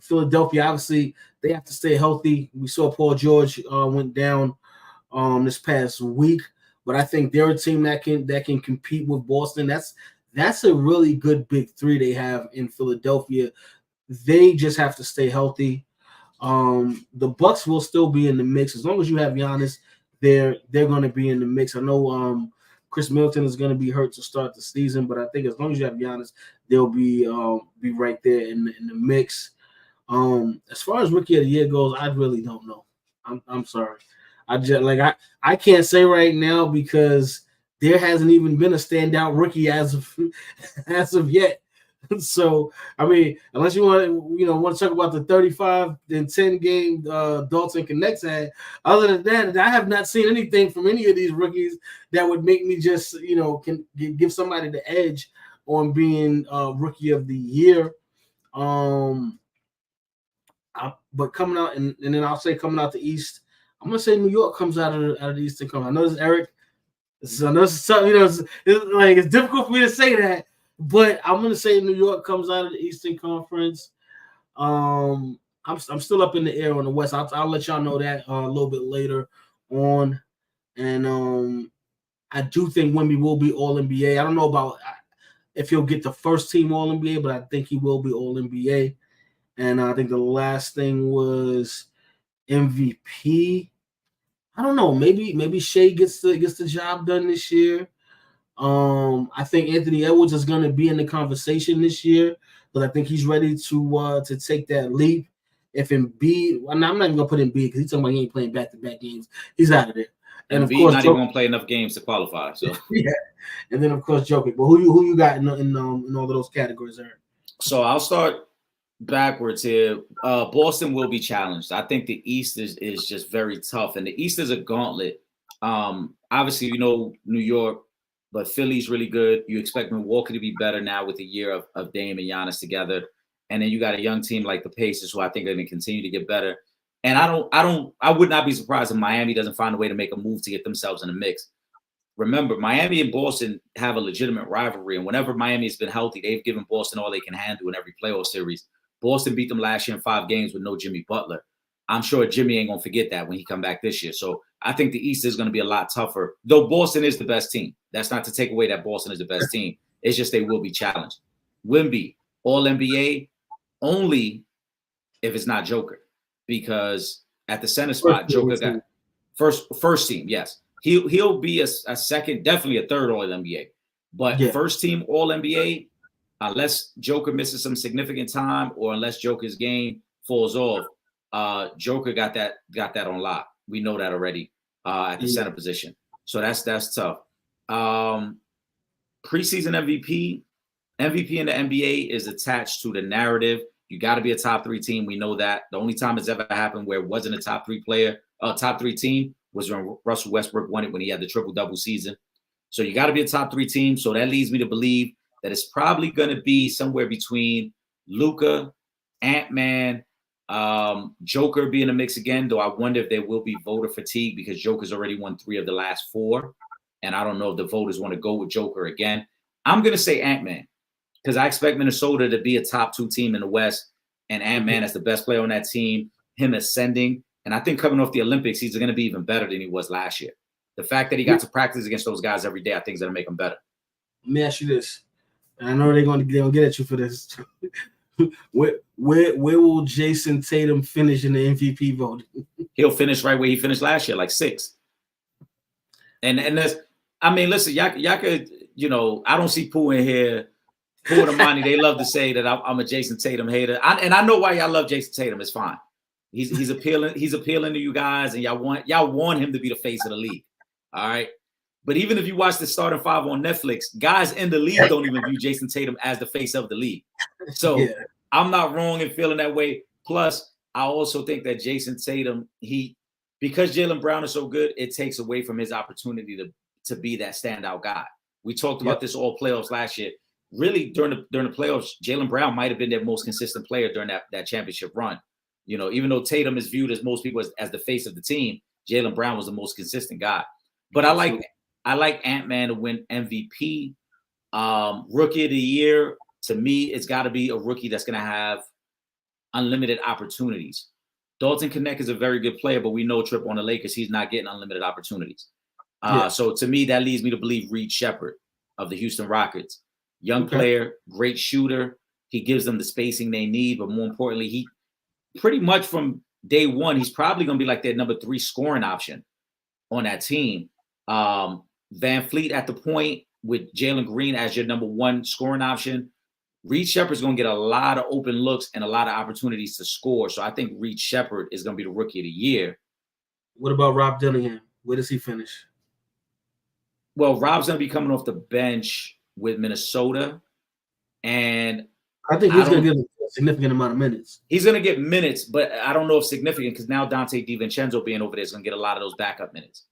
Philadelphia, obviously, they have to stay healthy. We saw Paul George went down this past week, but I think they're a team that can compete with Boston. That's a really good big three they have in Philadelphia. They just have to stay healthy. The Bucks will still be in the mix as long as you have Giannis. They're going to be in the mix. I know Chris Middleton is going to be hurt to start the season, but I think as long as you have Giannis, they'll be right there in the mix. As far as Rookie of the Year goes, I really don't know. I'm sorry. I can't say right now because there hasn't even been a standout rookie as of yet. So I mean, unless you want to talk about the 35 and 10 game Dalton Connects had, other than that, I have not seen anything from any of these rookies that would make me just can give somebody the edge on being Rookie of the Year. But coming out and then I'll say coming out the East, I'm gonna say New York comes out of the Eastern Conference. I know this, Eric. I know it's difficult for me to say that, but I'm gonna say New York comes out of the Eastern Conference. I'm still up in the air on the West. I'll let y'all know that a little bit later on. And I do think Wemby will be All NBA. I don't know about if he'll get the first team All NBA, but I think he will be All NBA. And I think the last thing was MVP. I don't know. Maybe Shea gets the job done this year. I think Anthony Edwards is going to be in the conversation this year, but I think he's ready to take that leap. If Embiid, I'm not even gonna put Embiid because he's talking about he ain't playing back-to-back games. He's out of there.
And of course, not even gonna play enough games to qualify. So
yeah, and then of course Jokic. But who you got in all of those categories, Eric?
So I'll start backwards here. Boston will be challenged. I think the East is just very tough, and the East is a gauntlet. Obviously, New York, but Philly's really good. You expect Milwaukee to be better now with a year of Dame and Giannis together, and then you got a young team like the Pacers, who I think are going to continue to get better. And I would not be surprised if Miami doesn't find a way to make a move to get themselves in the mix. Remember, Miami and Boston have a legitimate rivalry, and whenever Miami has been healthy, they've given Boston all they can handle in every playoff series. Boston beat them last year in 5 games with no Jimmy Butler. I'm sure Jimmy ain't going to forget that when he come back this year. So I think the East is going to be a lot tougher, though Boston is the best team. That's not to take away that Boston is the best team. It's just they will be challenged. Wemby, All-NBA, only if it's not Joker, because at the center spot, Joker got first team, yes. He'll be a second, definitely a third All-NBA. But first team All-NBA, unless Joker misses some significant time or unless Joker's game falls off, Joker got that on lock. We know that already at the center position. So that's tough. Preseason MVP in the NBA is attached to the narrative You got to be a top 3 team. We know that. The only time it's ever happened where it wasn't a top 3 player, top 3 team was when Russell Westbrook won it when he had the triple-double season. So you got to be a top 3 team. So that leads me to believe that it's probably going to be somewhere between Luka, Ant-Man, Joker be in the mix again, though I wonder if there will be voter fatigue because Joker's already won 3 of the last 4. And I don't know if the voters want to go with Joker again. I'm going to say Ant-Man because I expect Minnesota to be a top 2 team in the West, and Ant-Man is the best player on that team, him ascending. And I think coming off the Olympics, he's going to be even better than he was last year. The fact that he got to practice against those guys every day, I think is going to make him better.
Let me ask you this. And I know they're going to get at you for this. Where will Jason Tatum finish in the MVP vote?
He'll finish right where he finished last year, like 6th. And that's, I mean, listen, y'all could, you know, I don't see Pooh in here. Pooh and Amani, they love to say that I'm a Jason Tatum hater. And I know why y'all love Jason Tatum. It's fine. He's appealing. He's appealing to you guys, and y'all want him to be the face of the league. All right. But even if you watch the starting 5 on Netflix, guys in the league don't even view Jason Tatum as the face of the league. So I'm not wrong in feeling that way. Plus, I also think that Jason Tatum, because Jaylen Brown is so good, it takes away from his opportunity to be that standout guy. We talked about this all playoffs last year. Really, during the playoffs, Jaylen Brown might have been their most consistent player during that championship run. You know, even though Tatum is viewed as most people as the face of the team, Jaylen Brown was the most consistent guy. But I like Ant-Man to win MVP. Rookie of the year, to me, it's got to be a rookie that's going to have unlimited opportunities. Dalton Knecht is a very good player, but we know Trip on the Lakers, he's not getting unlimited opportunities. So to me, that leads me to believe Reed Shepherd of the Houston Rockets. Young player, great shooter. He gives them the spacing they need, but more importantly, he pretty much from day one, he's probably going to be like their number 3 scoring option on that team. Van Fleet at the point with Jalen Green as your number 1 scoring option. Reed Shepherd's going to get a lot of open looks and a lot of opportunities to score. So I think Reed Shepherd is going to be the rookie of the year.
What about Rob Dillingham? Where does he finish?
Well, Rob's going to be coming off the bench with Minnesota. And
I think he's going to get a significant amount of minutes.
He's going to get minutes, but I don't know if significant because now Dante DiVincenzo being over there is going to get a lot of those backup minutes.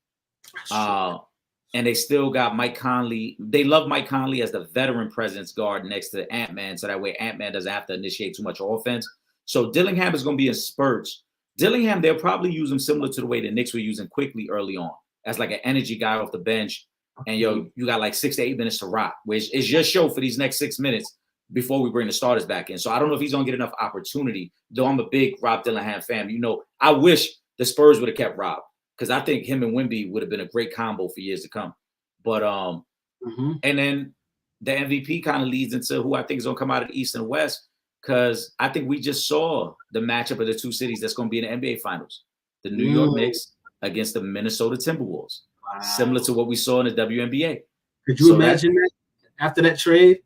And they still got Mike Conley. They love Mike Conley as the veteran presence guard next to Ant-Man, so that way Ant-Man doesn't have to initiate too much offense. So Dillingham is going to be in spurts. Dillingham, they'll probably use him similar to the way the Knicks were using Quickly early on, as like an energy guy off the bench. And, you got like 6 to 8 minutes to rock, which is your show for these next 6 minutes before we bring the starters back in. So I don't know if he's going to get enough opportunity, though I'm a big Rob Dillingham fan. You know, I wish the Spurs would have kept Rob, because I think him and Wemby would have been a great combo for years to come. But and then the MVP kind of leads into who I think is going to come out of the East and West, because I think we just saw the matchup of the 2 cities that's going to be in the NBA Finals. The New York Knicks against the Minnesota Timberwolves, similar to what we saw in the WNBA.
Could you imagine that after that trade?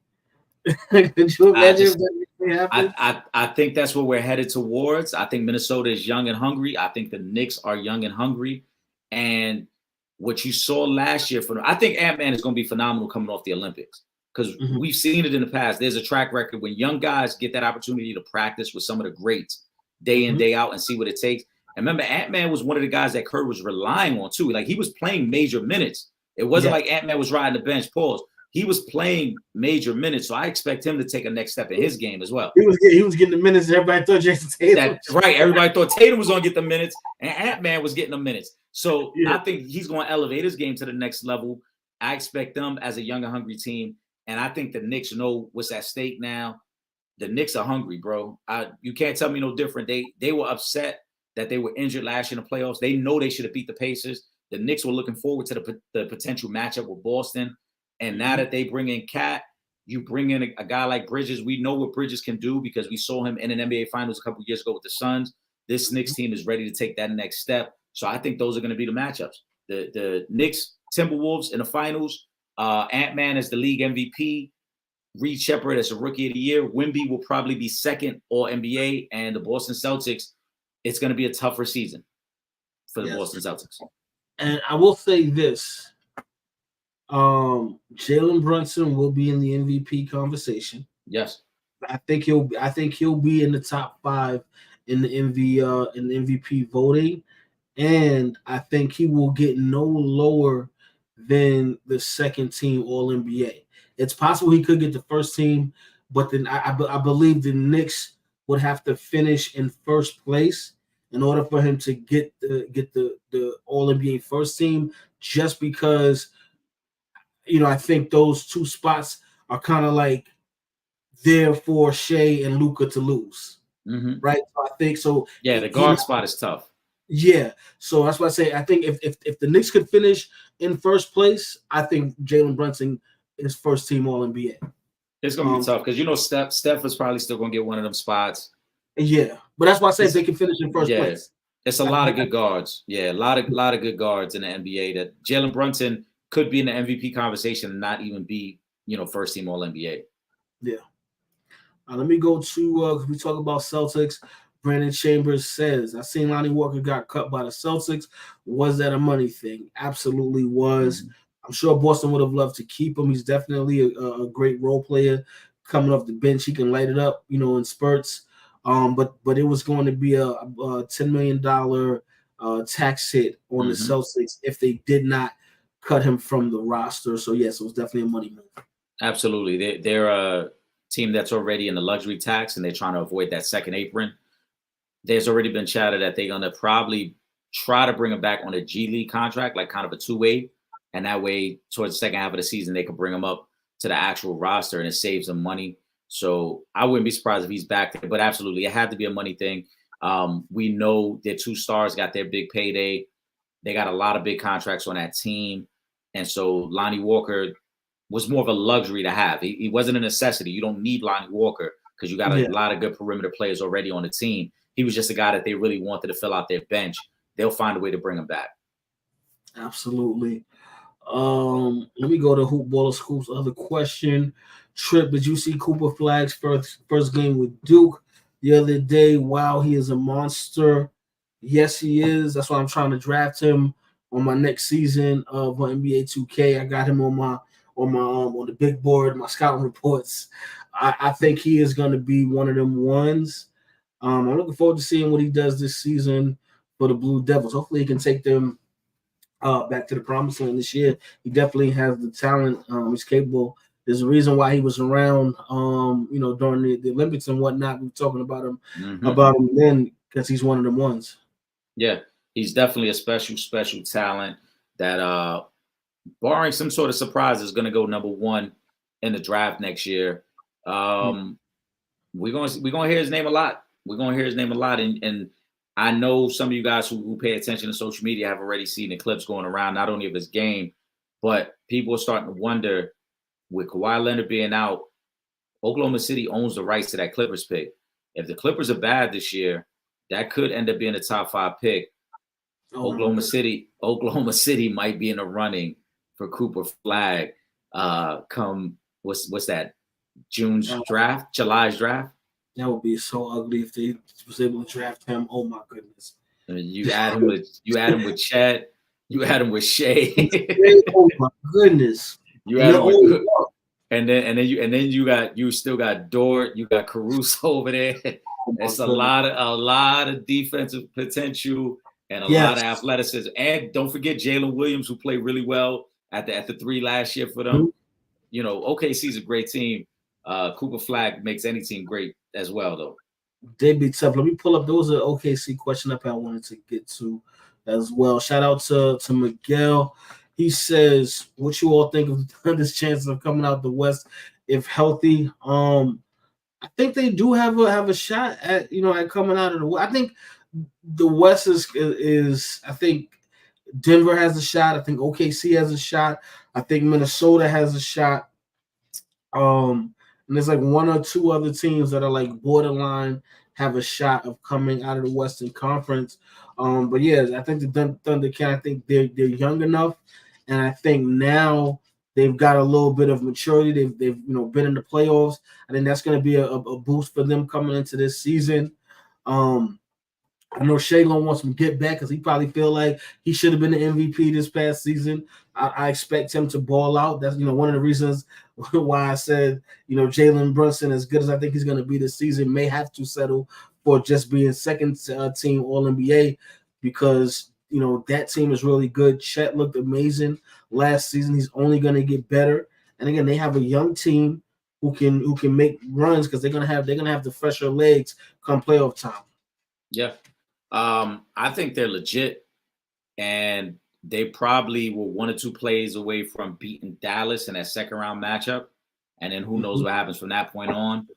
Could you imagine that happened?
I think that's what we're headed towards. I think Minnesota is young and hungry. I think the Knicks are young and hungry. And what you saw last year I think Ant-Man is going to be phenomenal coming off the Olympics, because we've seen it in the past. There's a track record when young guys get that opportunity to practice with some of the greats day in, day out and see what it takes. And remember, Ant-Man was one of the guys that Kerr was relying on too. Like, he was playing major minutes. It wasn't like Ant-Man was riding the bench, pause. He was playing major minutes, so I expect him to take a next step in his game as well.
He was getting the minutes. Everybody thought Jason Tatum.
That's right. Everybody thought Tatum was going to get the minutes, and Ant-Man was getting the minutes. So I think he's going to elevate his game to the next level. I expect them as a young and hungry team, and I think the Knicks know what's at stake now. The Knicks are hungry, bro. You can't tell me no different. They were upset that they were injured last year in the playoffs. They know they should have beat the Pacers. The Knicks were looking forward to the potential matchup with Boston. And now that they bring in Cat, you bring in a guy like Bridges. We know what Bridges can do because we saw him in an NBA Finals a couple of years ago with the Suns. This Knicks team is ready to take that next step. So I think those are going to be the matchups. The Knicks, Timberwolves in the finals. Ant-Man as the league MVP. Reed Shepherd as a rookie of the year. Wemby will probably be second All-NBA. And the Boston Celtics, it's going to be a tougher season for the Boston Celtics.
And I will say this. Jalen Brunson will be in the MVP conversation.
Yes.
I think he'll be in the top 5 in the MVP voting, and I think he will get no lower than the second team All NBA. It's possible he could get the first team, but then I believe the Knicks would have to finish in first place in order for him to get the All NBA first team. Just because I think those two spots are kind of like there for Shea and Luka to lose, right? So I think so.
Yeah, the guard spot is tough.
Yeah, so that's why I say I think if the Knicks could finish in first place, I think Jalen Brunson is first team All NBA.
It's gonna be tough because Steph is probably still gonna get one of them spots.
Yeah, but that's why I say if they can finish in first place.
It's a lot of good guards. Yeah, a lot of good guards in the NBA. That Jalen Brunson could be in the MVP conversation and not even be first team All NBA.
Yeah. Let me go to we talk about Celtics. Brandon Chambers says, I seen Lonnie Walker got cut by the Celtics. Was that a money thing? Absolutely was. I'm sure Boston would have loved to keep him. He's definitely a great role player coming off the bench. He can light it up, in spurts. But it was going to be a $10 million tax hit on the Celtics if they did not cut him from the roster. So, yes, it was definitely a money move.
Absolutely. They're a team that's already in the luxury tax, and they're trying to avoid that second apron. There's already been chatter that they're going to probably try to bring him back on a G League contract, like kind of a two-way. And that way, towards the second half of the season, they can bring him up to the actual roster, and it saves them money. So I wouldn't be surprised if he's back there. But absolutely, it had to be a money thing. We know their two stars got their big payday. They got a lot of big contracts on that team. And so Lonnie Walker was more of a luxury to have. He wasn't a necessity. You don't need Lonnie Walker because you got a lot of good perimeter players already on the team. He was just a guy that they really wanted to fill out their bench. They'll find a way to bring him back.
Absolutely. Let me go to Hoop Baller Scoop's other question. Trip, did you see Cooper Flagg's first game with Duke the other day? Wow, he is a monster. Yes, he is. That's why I'm trying to draft him on my next season of NBA 2K. I got him on the big board, my scouting reports. I think he is going to be one of them ones. I'm looking forward to seeing what he does this season for the Blue Devils. Hopefully, he can take them back to the promised land this year. He definitely has the talent. He's capable. There's a reason why he was around, during the Olympics and whatnot. We were talking about him then because he's one of them ones.
Yeah, he's definitely a special talent that, barring some sort of surprise, is going to go number one in the draft next year. We're gonna hear his name a lot. And I know some of you guys who pay attention to social media have already seen the clips going around, not only of his game, but people are starting to wonder, with Kawhi Leonard being out, Oklahoma City owns the rights to that Clippers pick. If the Clippers are bad this year, that could end up being a top 5 pick. Oklahoma City might be in the running for Cooper Flagg come what's that? July's draft.
That would be so ugly if they was able to draft him. Oh my goodness!
I mean, you add him with Chet, you add him with Shea.
Oh my goodness!
You add him with, and then you still got Dort, you got Caruso over there. It's a lot of defensive potential and a lot of athleticism. And don't forget Jalen Williams, who played really well at the 3 last year for them. OKC's a great team. Cooper Flagg makes any team great as well, though.
They'd be tough. Let me pull up. There was an OKC question up I wanted to get to as well. Shout out to Miguel. He says, what you all think of the Thunder's chances of coming out the West if healthy? I think they do have a shot at coming out of the West. I think the West is I think Denver has a shot. I think OKC has a shot. I think Minnesota has a shot. And there's like 1 or 2 other teams that are like borderline have a shot of coming out of the Western Conference. But yeah, I think the Thunder can. I think they're young enough, and I think now they've got a little bit of maturity. They've been in the playoffs. I think that's going to be a boost for them coming into this season. I know Shaylon wants him to get back because he probably feel like he should have been the MVP this past season. I expect him to ball out. That's one of the reasons why I said Jalen Brunson, as good as I think he's going to be this season, may have to settle for just being second team All NBA because that team is really good. Chet looked amazing last season. He's only going to get better. And again, they have a young team who can make runs because they're gonna have the fresher legs come playoff time.
Yeah. I think they're legit, and they probably were 1 or 2 plays away from beating Dallas in that second round matchup. And then who knows what happens from that point on.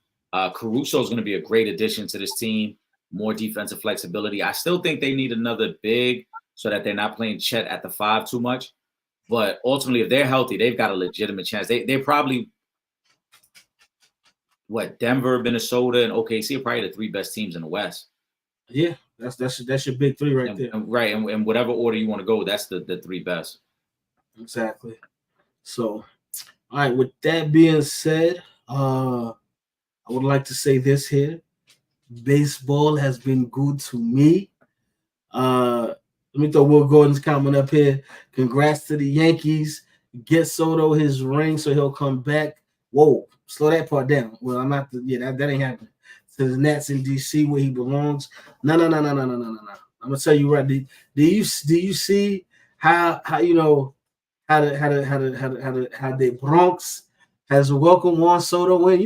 Caruso is going to be a great addition to this team, more defensive flexibility. I still think they need another big so that they're not playing Chet at the 5 too much. But ultimately, if they're healthy, they've got a legitimate chance. They're probably Denver, Minnesota, and OKC are probably the 3 best teams in the West.
Yeah. That's your big 3 right there.
Right. And whatever order you want to go, that's the 3 best.
Exactly. So, all right, with that being said, I would like to say this here. Baseball has been good to me. Let me throw Will Gordon's comment up here. Congrats to the Yankees. Get Soto his ring so he'll come back. Whoa, slow that part down. Well, I'm not. That ain't happening. To the Nats in DC where he belongs. No. I'm gonna tell you right. Do you see how the Bronx has welcomed Juan Soto in?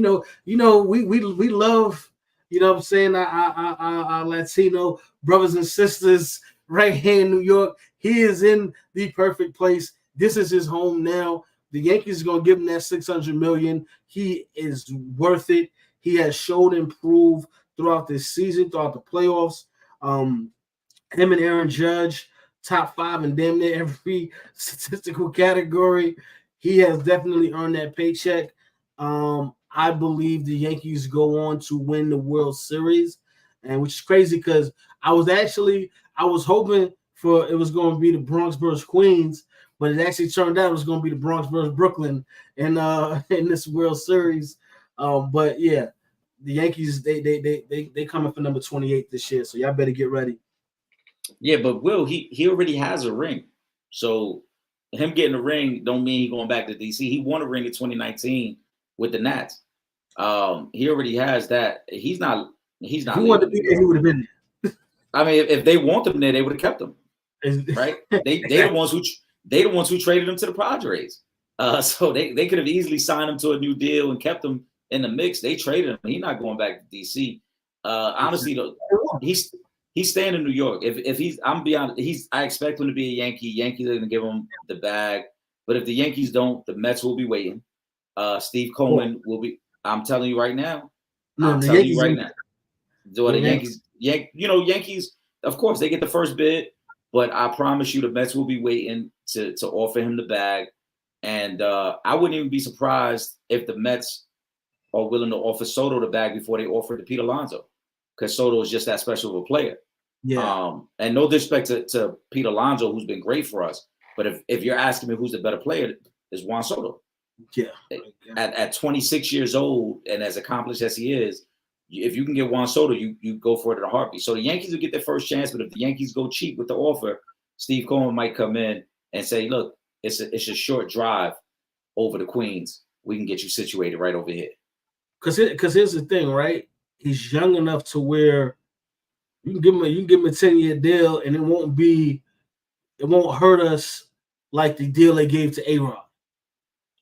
We love what I'm saying, our Latino brothers and sisters right here in New York. He is in the perfect place. This is his home now. The Yankees are gonna give him that $600 million. He is worth it. He has showed and proved throughout this season, throughout the playoffs. Him and Aaron Judge, top 5 in damn near every statistical category. He has definitely earned that paycheck. I believe the Yankees go on to win the World Series, and which is crazy because I was hoping for it was going to be the Bronx versus Queens, but it actually turned out it was going to be the Bronx versus Brooklyn in this World Series. But yeah, the Yankees they coming for number 28 this year, so y'all better get ready.
Yeah, but Will, he already has a ring, so him getting a ring don't mean he going back to DC. He won a ring in 2019 with the Nats. He already has that. He's not. If he
wanted to be there, he would have been there.
I mean, if they want him there, they would have kept him. Right? They the ones who traded him to the Padres. So they could have easily signed him to a new deal and kept him in the mix. They traded him. He's not going back to DC. Honestly, though, he's staying in New York. If he's, I'm be honest, I expect him to be a Yankee. Yankees are going to give him the bag. But if the Yankees don't, the Mets will be waiting. Steve Coleman will be. I'm telling you right now. I'm telling you right now. The Yankees, Yankees, of course, they get the first bid, but I promise you the Mets will be waiting to offer him the bag. And I wouldn't even be surprised if the Mets are willing to offer Soto the bag before they offer it to Pete Alonso, because Soto is just that special of a player. Yeah. And no disrespect to Pete Alonso, who's been great for us, but if you're asking me who's the better player, it's Juan Soto.
Yeah.
At 26 years old and as accomplished as he is, if you can get Juan Soto, you go for it at a heartbeat. So the Yankees will get their first chance, but if the Yankees go cheap with the offer, Steve Coleman might come in and say, "Look, it's a short drive over the Queens. We can get you situated right over here."
Because here's the thing, right? He's young enough to where you can give him a 10-year deal, and it won't hurt us like the deal they gave to A-Rod,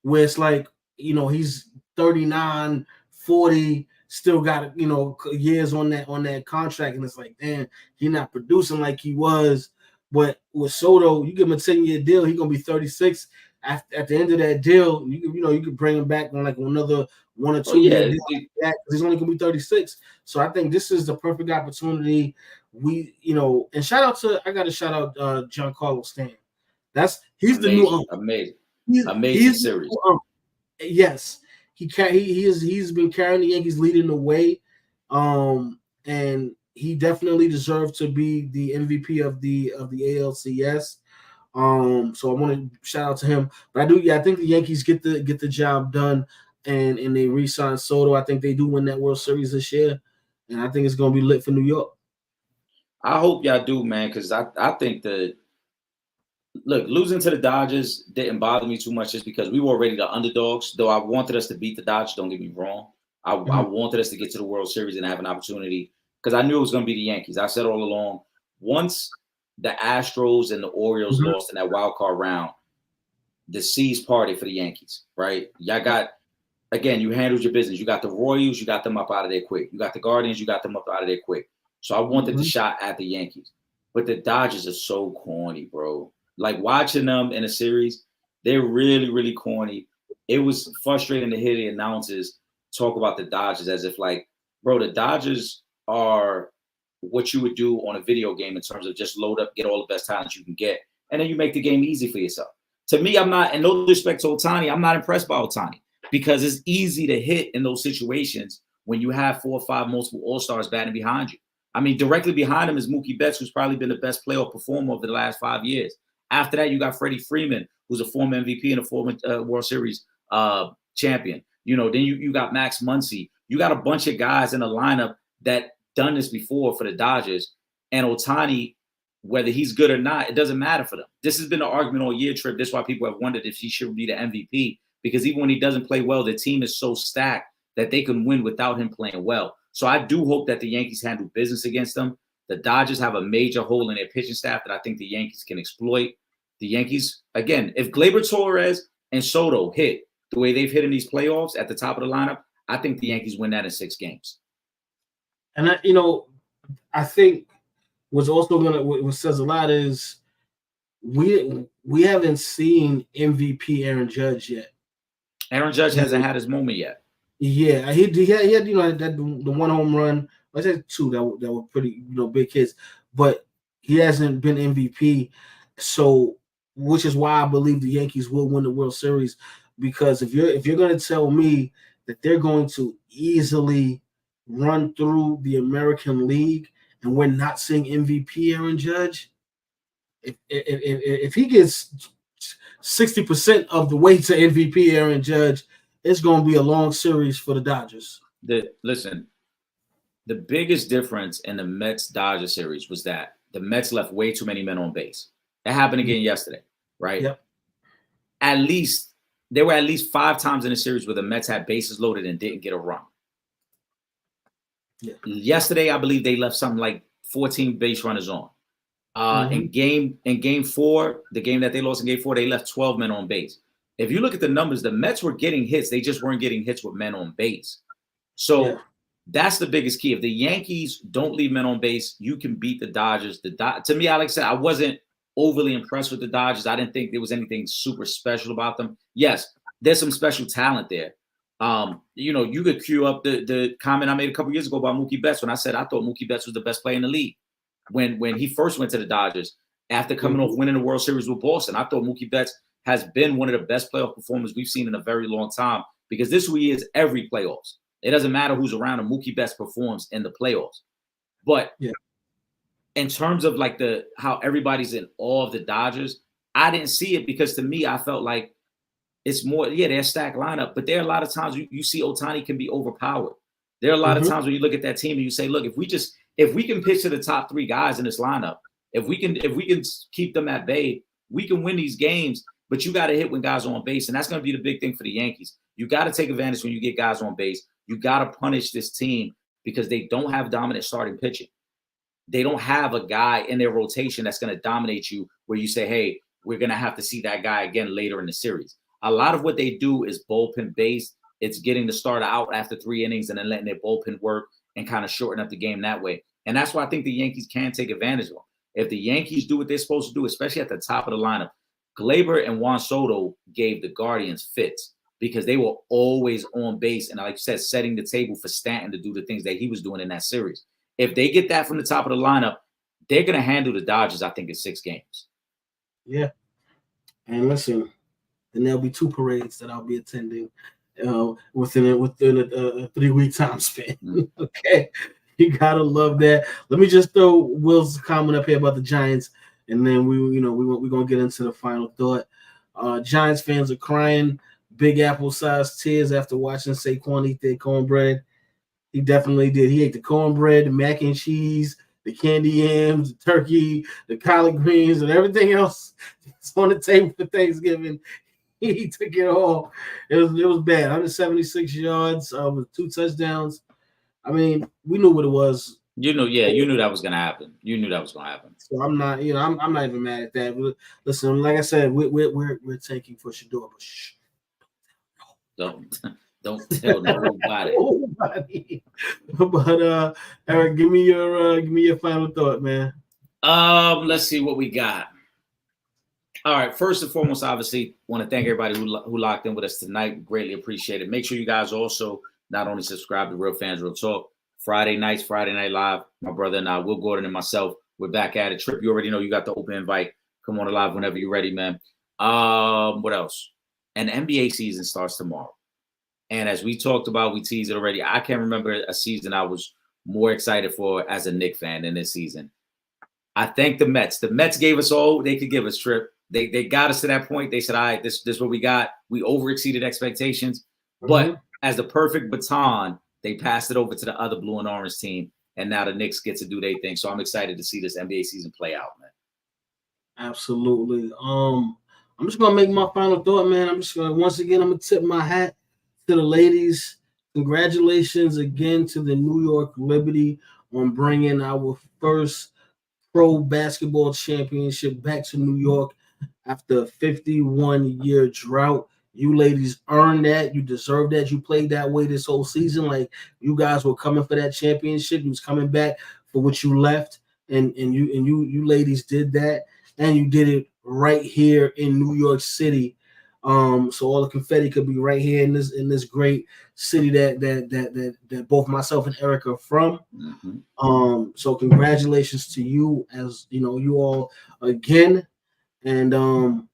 where it's like, he's 39, 40, still got, years on that contract, and it's like, damn, he's not producing like he was. But with Soto, you give him a 10-year deal, he's gonna be 36. At the end of that deal, you could bring him back on like another 1 or 2 years. He's only gonna be 36. So I think this is the perfect opportunity. And I gotta shout out Giancarlo Stanton. He's the new
amazing series.
Yes, he's been carrying the Yankees, leading the way, and he definitely deserved to be the MVP of the ALCS. So I want to shout out to him. But I think the Yankees get the job done, and they re-sign Soto. I think they do win that World Series this year, and I think it's going to be lit for New York.
I hope y'all do, man, because I think that look, losing to the Dodgers didn't bother me too much just because we were already the underdogs. Though I wanted us to beat the Dodgers, don't get me wrong. I wanted us to get to the World Series and have an opportunity because I knew it was going to be the Yankees. I said all along, once the Astros and the Orioles lost in that wild card round, the C's party for the Yankees, right? Y'all got, again, you handled your business. You got the Royals, you got them up out of there quick. You got the Guardians, you got them up out of there quick. So I wanted the shot at the Yankees. But the Dodgers are so corny, bro. Like watching them in a series, they're really, really corny. It was frustrating to hear the announcers talk about the Dodgers as if like, bro, the Dodgers are what you would do on a video game in terms of just load up, get all the best talent you can get, and then you make the game easy for yourself. To me, I'm not, and no disrespect to Ohtani, I'm not impressed by Ohtani because it's easy to hit in those situations when you have 4 or 5 multiple All-Stars batting behind you. I mean, directly behind him is Mookie Betts, who's probably been the best playoff performer over the last 5 years. After that, you got Freddie Freeman, who's a former MVP and a former World Series champion. You know, then you got Max Muncy. You got a bunch of guys in the lineup that done this before for the Dodgers. And Ohtani, whether he's good or not, it doesn't matter for them. This has been an argument all year, Trip. This is why people have wondered if he should be the MVP. Because even when he doesn't play well, the team is so stacked that they can win without him playing well. So I do hope that the Yankees handle business against them. The Dodgers have a major hole in their pitching staff that I think the Yankees can exploit. The Yankees, again, if Gleyber Torres and Soto hit the way they've hit in these playoffs at the top of the lineup, I think the Yankees win that in 6 games.
And I think what's also what says a lot is we haven't seen MVP Aaron Judge yet.
Aaron Judge hasn't had his moment yet.
Yeah, he had that the 1 home run. I said 2 that were pretty big hits, but he hasn't been MVP. So, which is why I believe the Yankees will win the World Series, because if you're going to tell me that they're going to easily run through the American League and we're not seeing MVP Aaron Judge, if he gets 60% of the way to MVP Aaron Judge, it's going to be a long series for the Dodgers.
Listen, the biggest difference in the Mets-Dodgers series was that the Mets left way too many men on base. That happened again yesterday, right?
Yep.
There were at least 5 times in the series where the Mets had bases loaded and didn't get a run.
Yeah.
Yesterday, I believe they left something like 14 base runners on. In game 4, the game that they lost in game 4, they left 12 men on base. If you look at the numbers, the Mets were getting hits. They just weren't getting hits with men on base. So that's the biggest key. If the Yankees don't leave men on base, you can beat the Dodgers. To me, like I said, I wasn't overly impressed with the Dodgers. I didn't think there was anything super special about them. Yes, there's some special talent there. You could cue up the comment I made a couple years ago about Mookie Betts when I said I thought Mookie Betts was the best player in the league. When he first went to the Dodgers after coming off winning the World Series with Boston, I thought Mookie Betts has been one of the best playoff performers we've seen in a very long time, because this is who he is every playoffs. It doesn't matter who's around him. Mookie Betts performs in the playoffs. But in terms of like how everybody's in awe of the Dodgers, I didn't see it, because to me, I felt like it's more, they're a stacked lineup, but there are a lot of times you see Ohtani can be overpowered. There are a lot of times when you look at that team and you say, look, if we can pitch to the top 3 guys in this lineup, if we can keep them at bay, we can win these games. But you got to hit when guys are on base, and that's going to be the big thing for the Yankees. You got to take advantage when you get guys on base. You got to punish this team because they don't have dominant starting pitching. They don't have a guy in their rotation that's going to dominate you where you say, hey, we're going to have to see that guy again later in the series. A lot of what they do is bullpen based. It's getting the starter out after 3 innings and then letting their bullpen work and kind of shorten up the game that way. And that's why I think the Yankees can take advantage of them. If the Yankees do what they're supposed to do, especially at the top of the lineup, Gleyber and Juan Soto gave the Guardians fits because they were always on base and, like you said, setting the table for Stanton to do the things that he was doing in that series. If they get that from the top of the lineup, they're going to handle the Dodgers, I think, in 6 games.
Yeah. And listen, then there'll be 2 parades that I'll be attending within a 3-week time span. Okay. You got to love that. Let me just throw Will's comment up here about the Giants, and then we're going to get into the final thought. Giants fans are crying Big Apple-sized tears after watching Saquon eat their cornbread. He definitely did. He ate the cornbread, the mac and cheese, the candy yams, the turkey, the collard greens, and everything else that's on the table for Thanksgiving. He took it all. It was bad. 176 yards with 2 touchdowns. I mean, we knew what it was.
You knew that was gonna happen. You knew that was gonna happen.
So I'm not, I'm not even mad at that. But listen, like I said, we're taking for Shador, but shh.
Don't tell nobody.
Nobody. But Eric, give me your final thought, man.
Let's see what we got. All right. First and foremost, obviously, want to thank everybody who locked in with us tonight. Greatly appreciate it. Make sure you guys also not only subscribe to Real Fans Real Talk. Friday nights, Friday Night Live. My brother and I, Will Gordon and myself, we're back at it. Trip, you already know you got the open invite. Come on live whenever you're ready, man. What else? And NBA season starts tomorrow. And as we talked about, we teased it already. I can't remember a season I was more excited for as a Knicks fan than this season. I thank the Mets. The Mets gave us all they could give us, Trip. They got us to that point. They said, all right, this is what we got. We overexceeded expectations. But as the perfect baton, they passed it over to the other blue and orange team. And now the Knicks get to do their thing. So I'm excited to see this NBA season play out, man.
Absolutely. I'm just gonna make my final thought, man. I'm gonna tip my hat to the ladies. Congratulations again to the New York Liberty on bringing our first pro basketball championship back to New York after a 51-year drought. You ladies earned that. You deserve that. You played that way this whole season. Like, you guys were coming for that championship. You was coming back for what you left, and you ladies did that, and you did it right here in New York City. So all the confetti could be right here in this great city that both myself and Eric are from. So congratulations to you, as you all again, and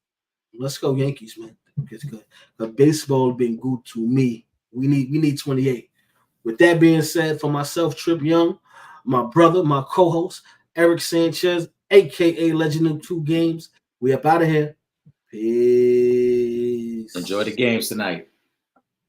let's go Yankees, man. It's good. But baseball been good to me. We need 28. With that being said, for myself, Trip Young, my brother, my co-host, Eric Sanchez, aka Legend of 2 Games, we up out of here. Peace.
Enjoy the games tonight.